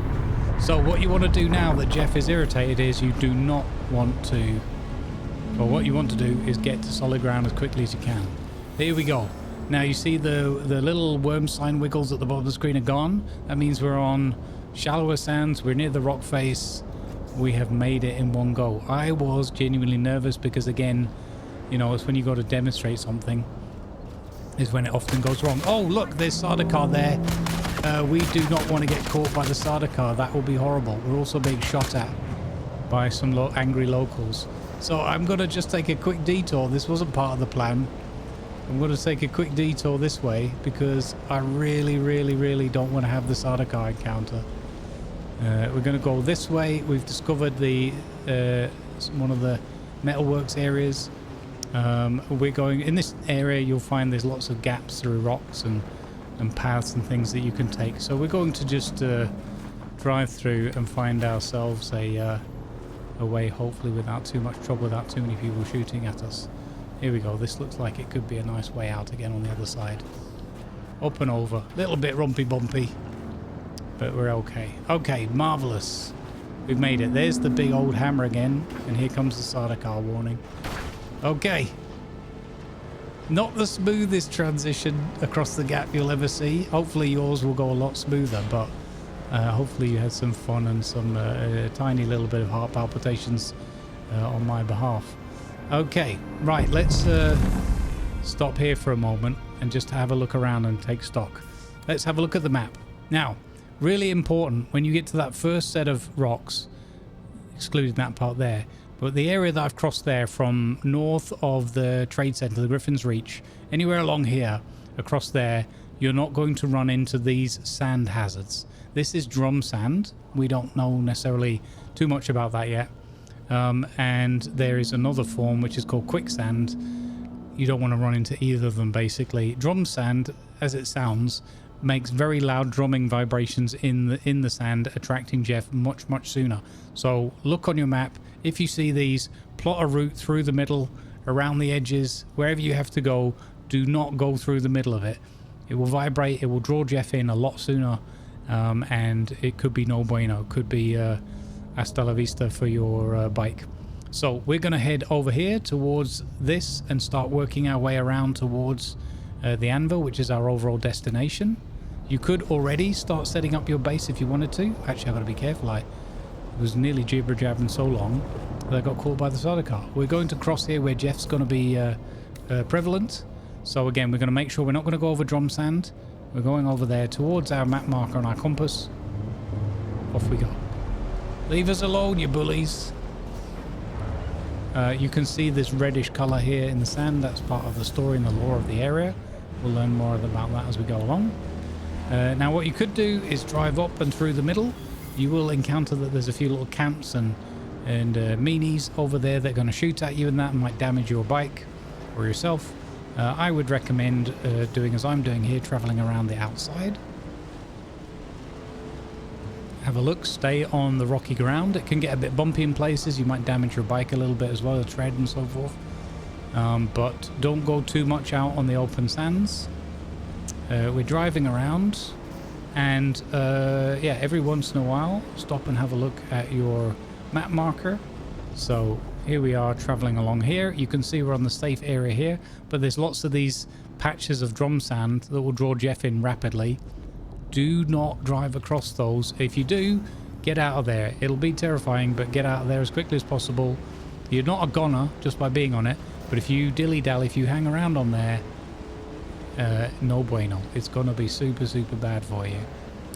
So what you want to do now that Jeff is irritated is you do not want to... Well, what you want to do is get to solid ground as quickly as you can. Here we go. Now you see the little Wormsign wiggles at the bottom of the screen are gone. That means we're on shallower sands. We're near the rock face. We have made it in one go. I was genuinely nervous because, again, you know, it's when you go to demonstrate something is when it often goes wrong. Oh, look, there's Sardaukar there. We do not want to get caught by the Sardaukar. That will be horrible. We're also being shot at by some angry locals. So I'm going to just take a quick detour. This wasn't part of the plan. I'm going to take a quick detour this way because I really, really, really don't want to have the Sardaukar encounter. We're going to go this way. We've discovered the one of the metalworks areas. We're going in this area. You'll find there's lots of gaps through rocks and paths and things that you can take. So we're going to just drive through and find ourselves a way, hopefully without too much trouble, without too many people shooting at us. Here we go. This looks like it could be a nice way out again on the other side. Up and over. Little bit rumpy bumpy, but we're okay. Okay, marvellous. We've made it. There's the big old hammer again, and here comes the Sardaukar warning. Okay. Not the smoothest transition across the gap you'll ever see. Hopefully yours will go a lot smoother, but hopefully you had some fun and some tiny little bit of heart palpitations on my behalf. Okay, right, let's stop here for a moment and just have a look around and take stock. Let's have a look at the map. Now, really important, when you get to that first set of rocks, excluding that part there, but the area that I've crossed there from north of the trade centre, the Griffin's Reach, anywhere along here, across there, you're not going to run into these sand hazards. This is drum sand. We don't know necessarily too much about that yet. And there is another form which is called quicksand. You don't want to run into either of them, basically. Drum sand, as it sounds, makes very loud drumming vibrations in the sand, attracting Jeff much sooner. So look on your map. If you see these, plot a route through the middle, around the edges, wherever you have to go. Do not go through the middle of it. It will vibrate. It will draw Jeff in a lot sooner, and it could be no bueno. It could be hasta la vista for your bike. So we're going to head over here towards this and start working our way around towards the anvil, which is our overall destination. You could already start setting up your base if you wanted to. Actually, I've got to be careful. I was nearly jibber-jabbing so long that I got caught by the starter car. We're going to cross here where Jeff's going to be prevalent. So again, we're going to make sure we're not going to go over drum sand. We're going over there towards our map marker on our compass. Off we go. Leave us alone, you bullies. You can see this reddish colour here in the sand. That's part of the story and the lore of the area. We'll learn more about that as we go along. Now what you could do is drive up and through the middle. You will encounter that there's a few little camps and meanies over there that are going to shoot at you, and that might damage your bike or yourself. I would recommend doing as I'm doing here, travelling around the outside. Have a look, stay on the rocky ground. It can get a bit bumpy in places. You might damage your bike a little bit as well, the tread and so forth. But don't go too much out on the open sands. We're driving around, and yeah, every once in a while stop and have a look at your map marker. So here we are traveling along here. You can see we're on the safe area here, but there's lots of these patches of drum sand that will draw Jeff in rapidly. Do not drive across those. If you do, get out of there. It'll be terrifying, but get out of there as quickly as possible. You're not a goner just by being on it, but if you dilly-dally, if you hang around on there, no bueno. It's gonna be super bad for you.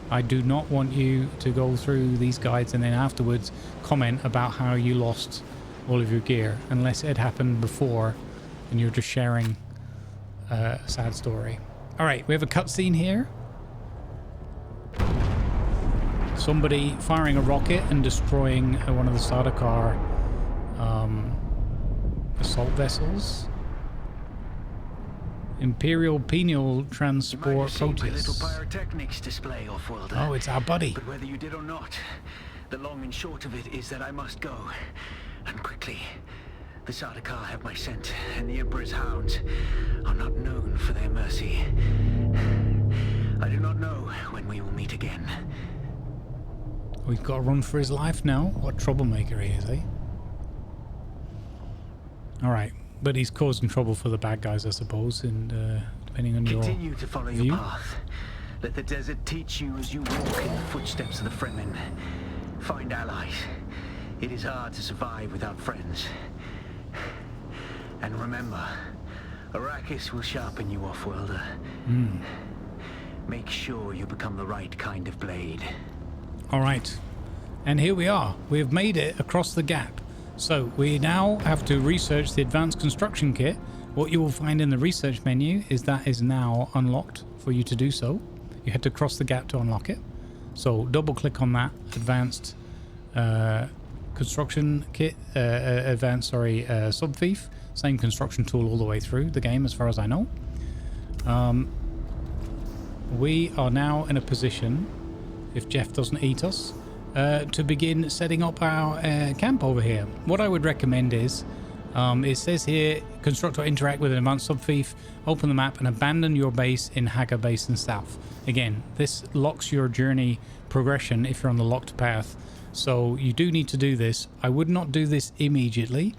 I do not want you to go through these guides and then afterwards comment about how you lost all of your gear, unless it happened before and you're just sharing a sad story. All right, we have a cutscene here. Somebody firing a rocket and destroying one of the starter car assault vessels. Imperial Penal Transport Proteus. Pyrotechnics display, off-worlder. Oh, it's our buddy. But whether you did or not, the long and short of it is that I must go, and quickly. The Sardaukar have my scent, and the Emperor's hounds are not known for their mercy. I do not know when we will meet again. We've got to run for his life now. What a troublemaker he is, eh? Alright, but he's causing trouble for the bad guys, I suppose, and depending on your Continue to follow view. your path. Let the desert teach you as you walk in the footsteps of the Fremen. Find allies. It is hard to survive without friends. And remember, Arrakis will sharpen you, off-worlder. Make sure you become the right kind of blade. Alright, and here we are. We have made it across the gap. So we now have to research the advanced construction kit. What you will find in the research menu is that is now unlocked for you to do so. You had to cross the gap to unlock it. So double click on that advanced construction kit, advanced Sub-Fief. Same construction tool all the way through the game as far as I know. We are now in a position, if Jeff doesn't eat us, to begin setting up our camp over here. What I would recommend is, it says here, construct or interact with an advanced Sub-Fief, open the map and abandon your base in Haga Basin South. Again, this locks your journey progression if you're on the locked path, so you do need to do this. I would not do this immediately.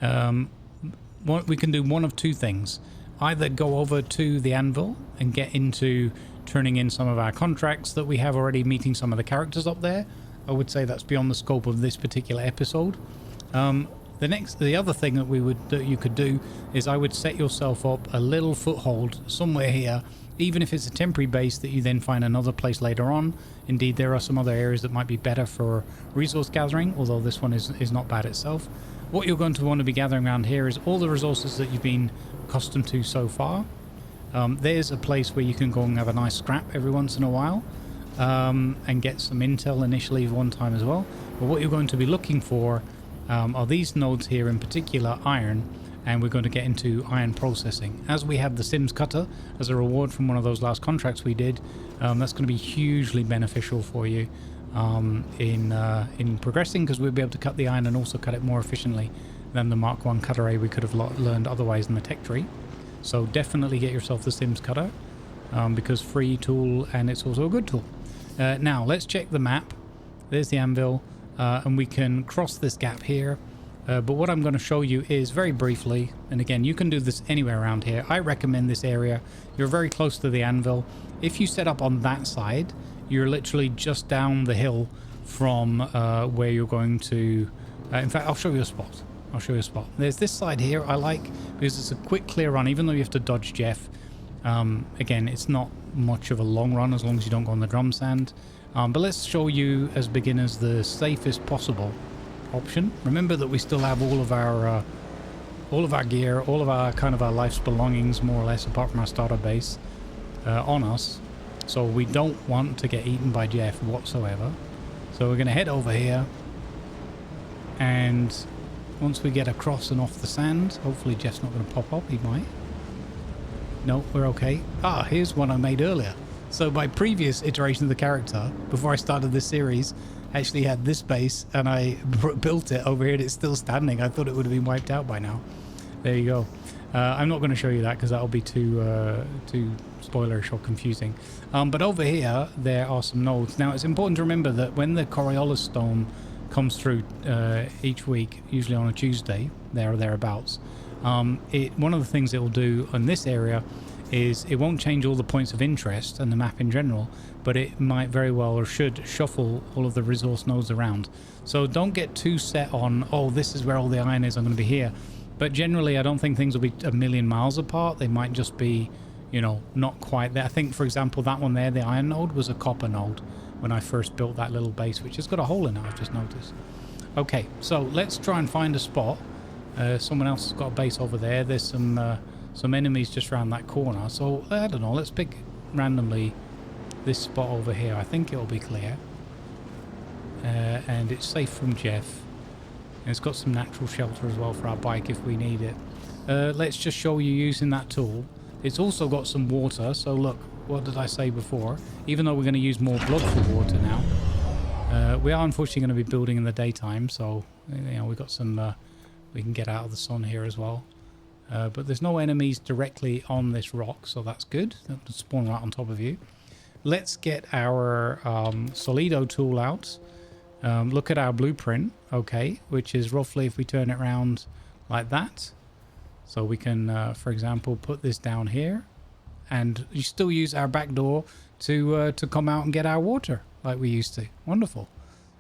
We can do one of two things. Either go over to the anvil and get into turning in some of our contracts that we have already, meeting some of the characters up there. I would say that's beyond the scope of this particular episode. The other thing that you could do is I would set yourself up a little foothold somewhere here, even if it's a temporary base that you then find another place later on. Indeed, there are some other areas that might be better for resource gathering, although this one is not bad itself. What you're going to want to be gathering around here is all the resources that you've been accustomed to so far. There's a place where you can go and have a nice scrap every once in a while, and get some intel initially one time as well. But what you're going to be looking for are these nodes here, in particular iron, and we're going to get into iron processing. As we have the Sims cutter as a reward from one of those last contracts we did, that's going to be hugely beneficial for you in progressing, because we'll be able to cut the iron and also cut it more efficiently than the Mark 1 Cutteray we could have learned otherwise in the tech tree. So definitely get yourself the Sims cutter, because free tool and it's also a good tool. Now let's check the map. There's the anvil, and we can cross this gap here. But what I'm going to show you is very briefly, and again, you can do this anywhere around here. I recommend this area. You're very close to the anvil. If you set up on that side, you're literally just down the hill from where you're going to... in fact, I'll show you a spot. There's this side here I like because it's a quick clear run, even though you have to dodge Jeff. Again, it's not much of a long run as long as you don't go on the drum sand. But let's show you, as beginners, the safest possible option. Remember that we still have all of our gear, all of our kind of our life's belongings, more or less, apart from our starter base, on us. So we don't want to get eaten by Jeff whatsoever. So we're going to head over here, and once we get across and off the sand, hopefully Jeff's not going to pop up. He might. No, we're okay. Ah, here's one I made earlier. So my previous iteration of the character, before I started this series, actually had this base, and I built it over here and it's still standing. I thought it would have been wiped out by now. There you go. I'm not going to show you that because that'll be too spoilerish or confusing. But over here, there are some nodes. Now, it's important to remember that when the Coriolis stone comes through each week, usually on a Tuesday, there or thereabouts, one of the things it will do in this area is it won't change all the points of interest and the map in general, but it might very well or should shuffle all of the resource nodes around. So don't get too set on, oh, this is where all the iron is, I'm going to be here. But generally, I don't think things will be a million miles apart. They might just be, you know, not quite there. I think, for example, that one there, the iron node, was a copper node when I first built that little base, which has got a hole in it, I've just noticed. Okay, so let's try and find a spot. Someone else has got a base over there. There's some enemies just around that corner. So, I don't know, let's pick randomly this spot over here. I think it'll be clear. And it's safe from Jeff. And it's got some natural shelter as well for our bike if we need it. Let's just show you using that tool. It's also got some water. So look, what did I say before? Even though we're going to use more blood for water now, we are unfortunately going to be building in the daytime. So, you know, we've got some... we can get out of the sun here as well. But there's no enemies directly on this rock, so that's good. They'll spawn right on top of you. Let's get our Solido tool out. Look at our blueprint, okay, which is roughly, if we turn it around like that. So we can, for example, put this down here. And you still use our back door to come out and get our water like we used to. Wonderful.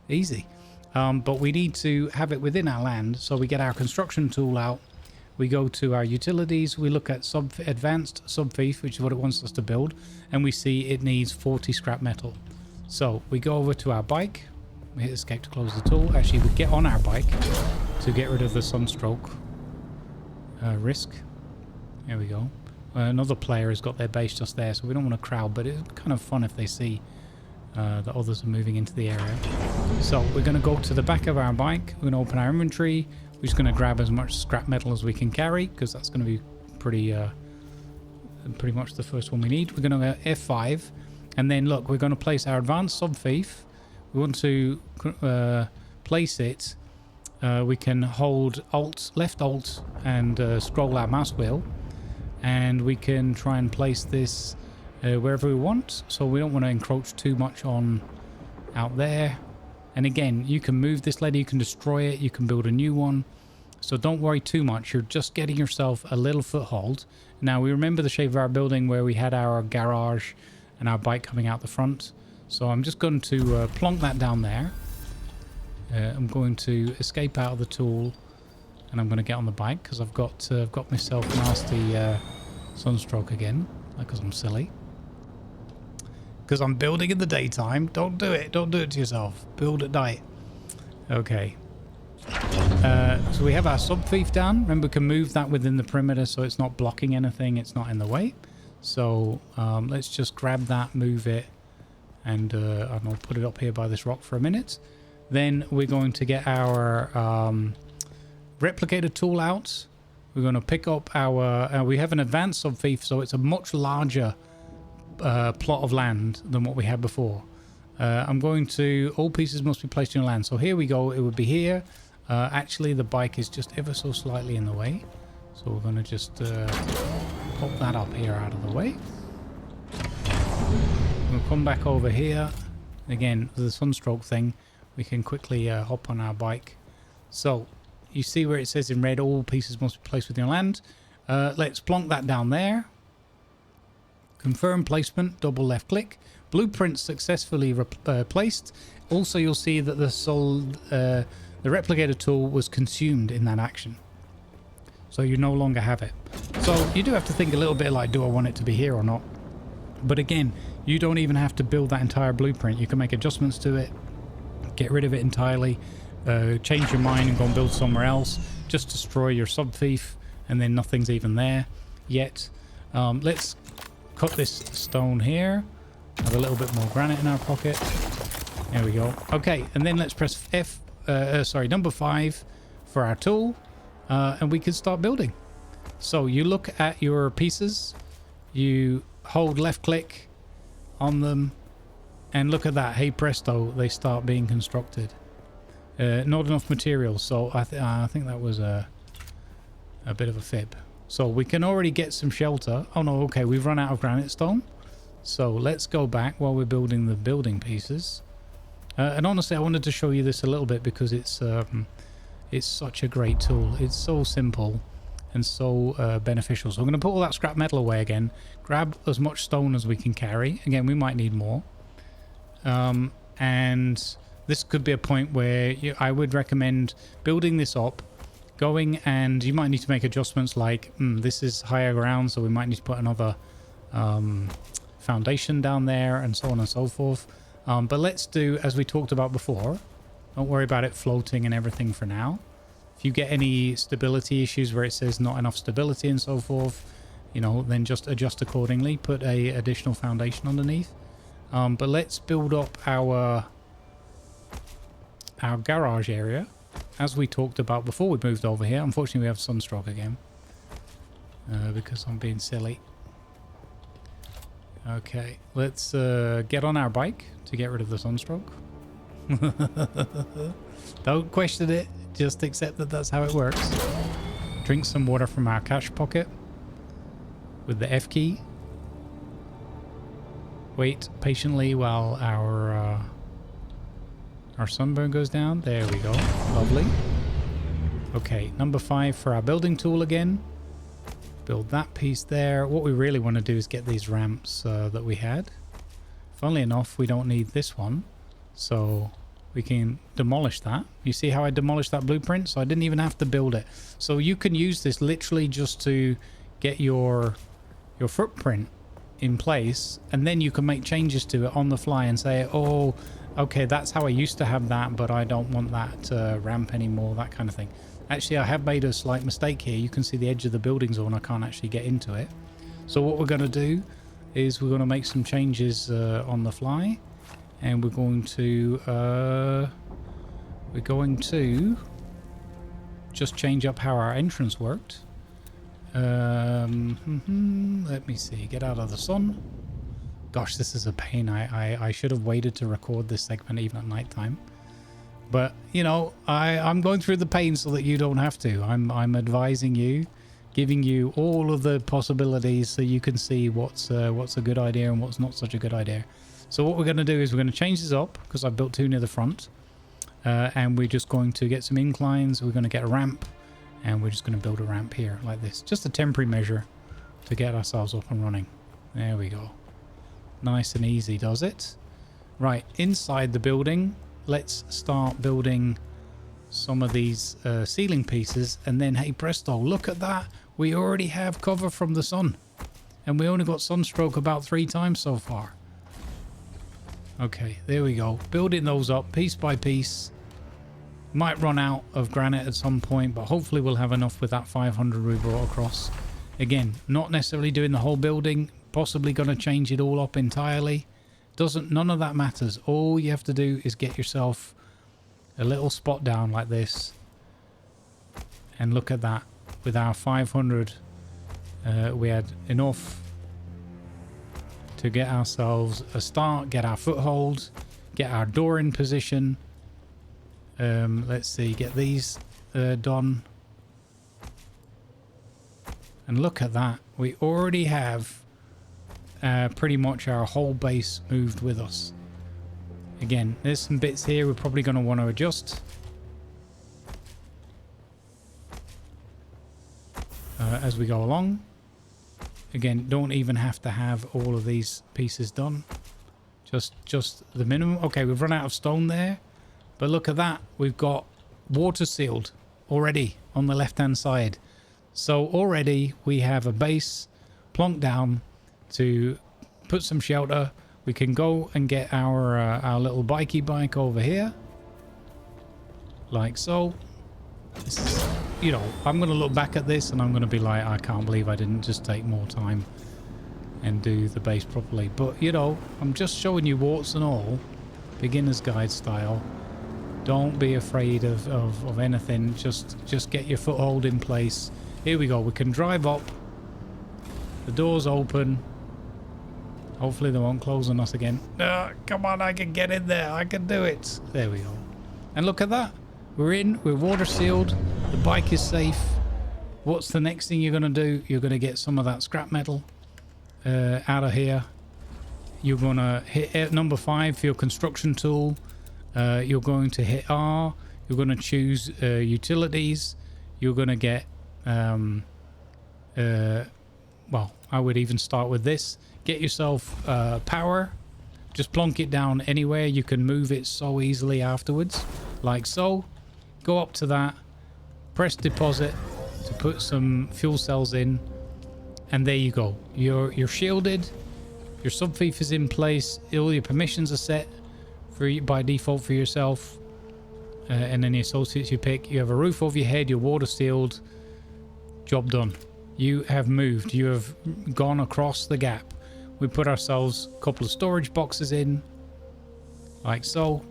Easy. But we need to have it within our land, so we get our construction tool out. We go to our utilities, we look at Advanced Sub-Fief, which is what it wants us to build, and we see it needs 40 scrap metal. So we go over to our bike, we hit escape to close the tool. Actually, we get on our bike to get rid of the sunstroke risk. There we go. Another player has got their base just there, so we don't want to crowd, but it's kind of fun if they see that others are moving into the area. So we're going to go to the back of our bike, we're going to open our inventory. We're just going to grab as much scrap metal as we can carry, because that's going to be pretty much the first one we need. We're going to go F5, and then look, we're going to place our Advanced Sub-Fief. We want to place it. We can hold left Alt, and scroll our mouse wheel, and we can try and place this wherever we want. So we don't want to encroach too much on out there. And again, you can move this ladder, you can destroy it, you can build a new one. So don't worry too much, you're just getting yourself a little foothold. Now, we remember the shape of our building where we had our garage and our bike coming out the front. So I'm just going to plonk that down there. I'm going to escape out of the tool, and I'm going to get on the bike because I've got myself nasty sunstroke again, because I'm silly. Because I'm building in the daytime. Don't do it. Don't do it to yourself. Build at night. Okay. So we have our Sub-Fief down. Remember, we can move that within the perimeter so it's not blocking anything. It's not in the way. So let's just grab that, move it, and I'll put it up here by this rock for a minute. Then we're going to get our replicator tool out. We're going to pick up our... we have an Advanced Sub-Fief, so it's a much larger... plot of land than what we had before. I'm going to... all pieces must be placed in land. So here we go. It would be here. Actually, the bike is just ever so slightly in the way. So we're going to just pop that up here out of the way. We'll come back over here. Again, the sunstroke thing, we can quickly hop on our bike. So You see where it says in red, all pieces must be placed within land. Let's plonk that down there. Confirm placement, double left click. Blueprint successfully placed. Also, you'll see that the replicator tool was consumed in that action. So you no longer have it. So you do have to think a little bit like, do I want it to be here or not? But again, you don't even have to build that entire blueprint. You can make adjustments to it, get rid of it entirely, change your mind and go and build somewhere else. Just destroy your Sub-Fief and then nothing's even there yet. Let's cut this stone here. Have a little bit more granite in our pocket. There we go. Okay, and then let's press number 5 for our tool, and we can start building. So you look at your pieces, you hold left click on them, and look at that. Hey presto, they start being constructed. Not enough materials, so I think that was a bit of a fib. So we can already get some shelter. Oh no, okay, we've run out of granite stone. So let's go back while we're building the building pieces. And honestly, I wanted to show you this a little bit because it's such a great tool. It's so simple and so beneficial. So I'm going to put all that scrap metal away again. Grab as much stone as we can carry. Again, we might need more. And this could be a point where I would recommend building this up, going, and you might need to make adjustments like this is higher ground, so we might need to put another foundation down there and so on and so forth. But let's do as we talked about before. Don't worry about it floating and everything for now. If you get any stability issues where it says not enough stability and so forth, you know, then just adjust accordingly. Put a additional foundation underneath. But let's build up our garage area as we talked about before we moved over here. Unfortunately, we have sunstroke again because I'm being silly. Okay, let's get on our bike to get rid of the sunstroke. Don't question it, just accept that that's how it works. Drink some water from our cash pocket with the F key. Wait patiently while our sunburn goes down. There we go. Lovely. Okay, number 5 for our building tool again. Build that piece there. What we really want to do is get these ramps that we had. Funnily enough, we don't need this one, so we can demolish that. You see how I demolished that blueprint? So I didn't even have to build it. So you can use this literally just to get your footprint in place, and then you can make changes to it on the fly and say, oh, okay, that's how I used to have that, but I don't want that ramp anymore, that kind of thing. Actually, I have made a slight mistake here. You can see the edge of the building zone. I can't actually get into it. So what we're going to do is we're going to make some changes on the fly, and we're going to just change up how our entrance worked. Let me see. Get out of the sun. Gosh, this is a pain. I should have waited to record this segment even at night time. But, you know, I'm going through the pain so that you don't have to. I'm advising you, giving you all of the possibilities so you can see what's a good idea and what's not such a good idea. So what we're going to do is we're going to change this up because I've built 2 near the front. And we're just going to get some inclines. We're going to get a ramp. And we're just going to build a ramp here like this. Just a temporary measure to get ourselves up and running. There we go. Nice and easy, does it? Right, inside the building, let's start building some of these ceiling pieces. And then, hey presto, look at that. We already have cover from the sun. And we only got sunstroke about 3 times so far. Okay, there we go. Building those up piece by piece. Might run out of granite at some point, but hopefully we'll have enough with that 500 we brought across. Again, not necessarily doing the whole building. Possibly going to change it all up entirely. None of that matters. All you have to do is get yourself a little spot down like this. And look at that. With our 500, we had enough to get ourselves a start, get our foothold, get our door in position. Let's see, get these done. And look at that. We already have pretty much our whole base moved with us. Again, there's some bits here we're probably going to want to adjust. as we go along. Again, don't even have to have all of these pieces done. Just the minimum. Okay, we've run out of stone there. But look at that. We've got Watersealed already on the left-hand side. So already we have a base plonked down to put some shelter. We can go and get our little bikey bike over here. Like so. This is, you know, I'm going to look back at this and I'm going to be like, I can't believe I didn't just take more time and do the base properly. But, you know, I'm just showing you warts and all, beginner's guide style. Don't be afraid of anything. Just get your foothold in place. Here we go. We can drive up. The door's open. Hopefully they won't close on us again. Come on, I can get in there. I can do it. There we go. And look at that. We're in. We're water sealed. The bike is safe. What's the next thing you're going to do? You're going to get some of that scrap metal out of here. You're going to hit number 5 for your construction tool. You're going to hit R. You're going to choose utilities. You're going to get... well, I would even start with this. Get yourself power. Just plonk it down anywhere. You can move it so easily afterwards. Like so. Go up to that. Press deposit to put some fuel cells in. And there you go. You're shielded. Your Sub-Fief is in place. All your permissions are set by default for yourself. And then the associates you pick. You have a roof over your head. You're water sealed. Job done. You have moved. You have gone across the gap. We put ourselves a couple of storage boxes in. Like so.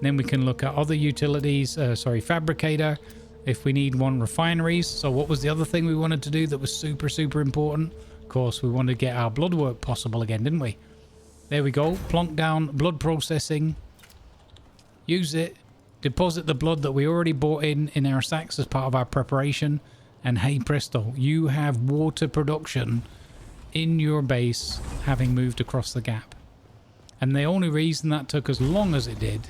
Then we can look at other utilities. Fabricator. If we need one, refineries. So what was the other thing we wanted to do that was super, super important? Of course, we wanted to get our blood work possible again, didn't we? There we go. Plonk down blood processing. Use it. Deposit the blood that we already bought in our sacks as part of our preparation. And hey presto, you have water production in your base having moved across the gap. And the only reason that took as long as it did,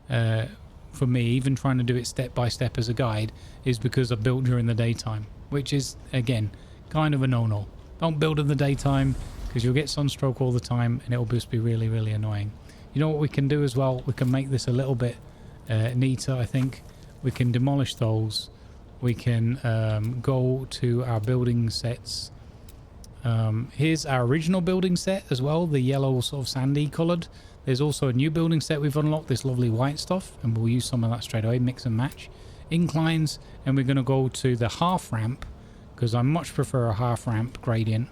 for me, even trying to do it step by step as a guide, is because I built during the daytime. Which is, again, kind of a no-no. Don't build in the daytime because you'll get sunstroke all the time and it'll just be really, really annoying. You know what we can do as well? We can make this a little bit neater, I think. We can demolish those. We can go to our building sets. Here's our original building set as well, the yellow sort of sandy coloured. There's also a new building set we've unlocked, this lovely white stuff, and we'll use some of that straight away, mix and match. Inclines, and we're going to go to the half ramp, because I much prefer a half ramp gradient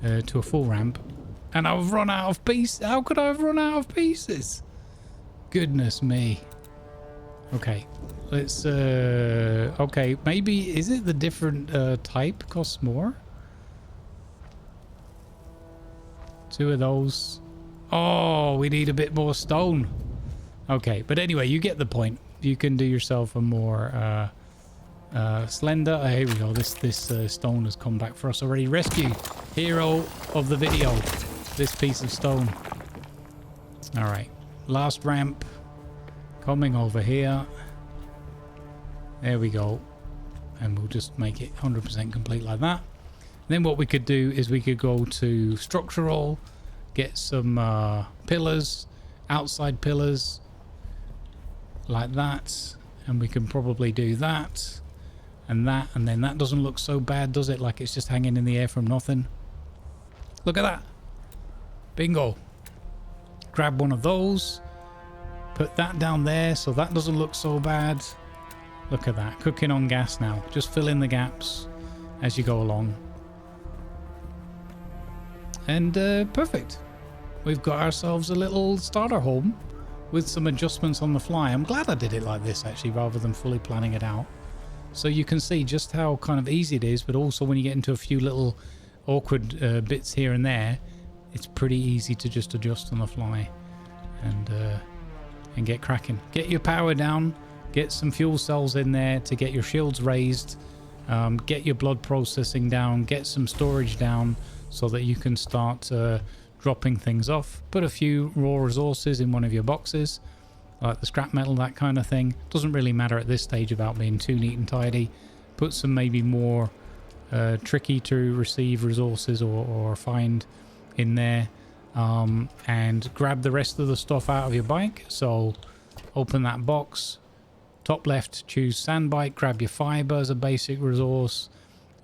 to a full ramp. And I've run out of pieces. How could I have run out of pieces? Goodness me. Okay, let's okay, maybe is it the different type costs more? 2 of those. Oh, we need a bit more stone. Okay, but anyway, you get the point. You can do yourself a more slender. Here we go. This stone has come back for us already. Rescue hero of the video. This piece of stone. All right, last ramp. Coming over here. There we go. And we'll just make it 100% complete like that. Then what we could do is we could go to structural, get some pillars, outside pillars, like that. And we can probably do that and that. And then that doesn't look so bad, does it? Like it's just hanging in the air from nothing. Look at that. Bingo. Grab one of those. Put that down there so that doesn't look so bad. Look at that. Cooking on gas now. Just fill in the gaps as you go along. And perfect. We've got ourselves a little starter home with some adjustments on the fly. I'm glad I did it like this actually rather than fully planning it out. So you can see just how kind of easy it is, but also when you get into a few little awkward bits here and there, it's pretty easy to just adjust on the fly and get cracking. Get your power down, get some fuel cells in there to get your shields raised, get your blood processing down, get some storage down so that you can start dropping things off. Put a few raw resources in one of your boxes, like the scrap metal, that kind of thing. Doesn't really matter at this stage about being too neat and tidy. Put some maybe more tricky to receive resources or find in there. And grab the rest of the stuff out of your bike. So open that box, top left, choose sandbike, grab your fiber as a basic resource.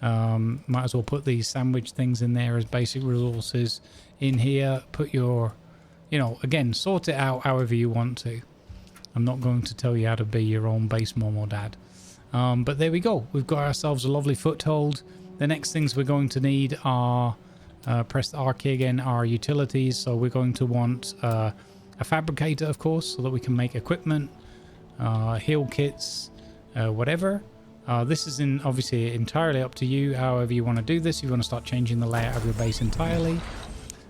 Might as well put these sandwich things in there as basic resources. In here, put your, again, sort it out however you want to. I'm not going to tell you how to be your own base mom or dad. But there we go. We've got ourselves a lovely foothold. The next things we're going to need are, press the R key again, are utilities. So we're going to want a fabricator, of course, so that we can make equipment, heal kits, whatever. This is obviously entirely up to you, however you want to do this. If you want to start changing the layout of your base entirely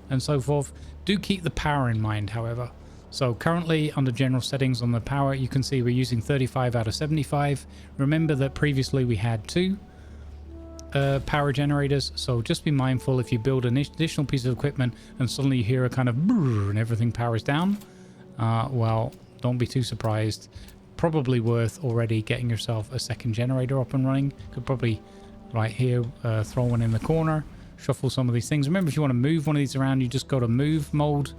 and so forth. Do keep the power in mind, however. So currently under general settings on the power, you can see we're using 35 out of 75. Remember that previously we had 2 power generators, so just be mindful if you build an additional piece of equipment and suddenly you hear a kind of brrr and everything powers down. Well, don't be too surprised. Probably worth already getting yourself a second generator up and running. Could probably right here throw one in the corner, shuffle some of these things. Remember, if you want to move one of these around, you just go to move mode.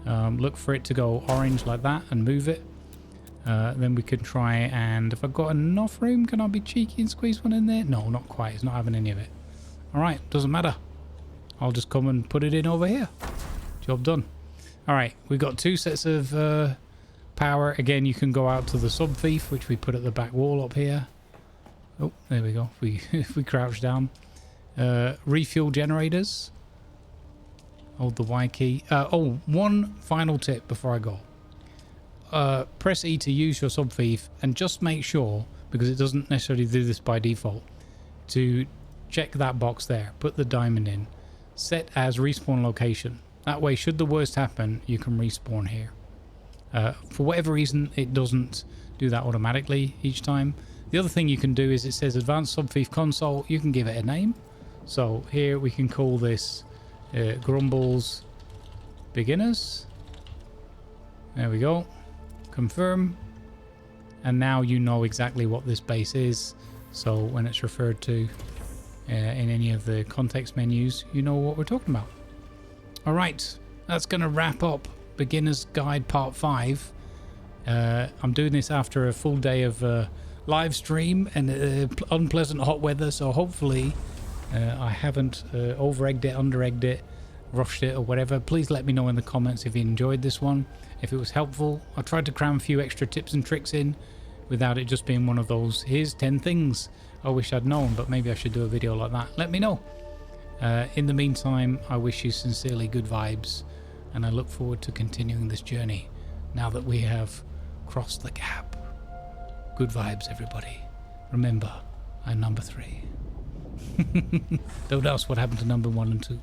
Look for it to go orange like that and move it. Then we could try, and if I've got enough room, can I be cheeky and squeeze one in there? No, not quite. It's not having any of it. Alright, doesn't matter. I'll just come and put it in over here. Job done. Alright, we've got 2 sets of power. Again, you can go out to the Sub-Fief, which we put at the back wall up here. Oh, there we go. If we crouch down. Refuel generators. Hold the Y key. Oh, one final tip before I go. Press E to use your Sub-Fief, and just make sure, because it doesn't necessarily do this by default, to check that box there. Put the diamond in. Set as respawn location. That way, should the worst happen, you can respawn here. For whatever reason, it doesn't do that automatically each time. The other thing you can do is it says Advanced Sub-Fief console. You can give it a name. So here we can call this Grumbles Beginners. There we go. Confirm. And now you know exactly what this base is. So when it's referred to in any of the context menus, you know what we're talking about. Alright, that's going to wrap up Beginner's Guide Part 5. I'm doing this after a full day of live stream and unpleasant hot weather, so hopefully I haven't over-egged it, under-egged it, rushed it or whatever. Please let me know in the comments if you enjoyed this one, if it was helpful. I tried to cram a few extra tips and tricks in without it just being one of those, here's 10 things I wish I'd known, but maybe I should do a video like that. Let me know. In the meantime, I wish you sincerely good vibes, and I look forward to continuing this journey now that we have crossed the gap. Good vibes, everybody. Remember, I'm number 3. Don't ask what happened to number 1 and 2.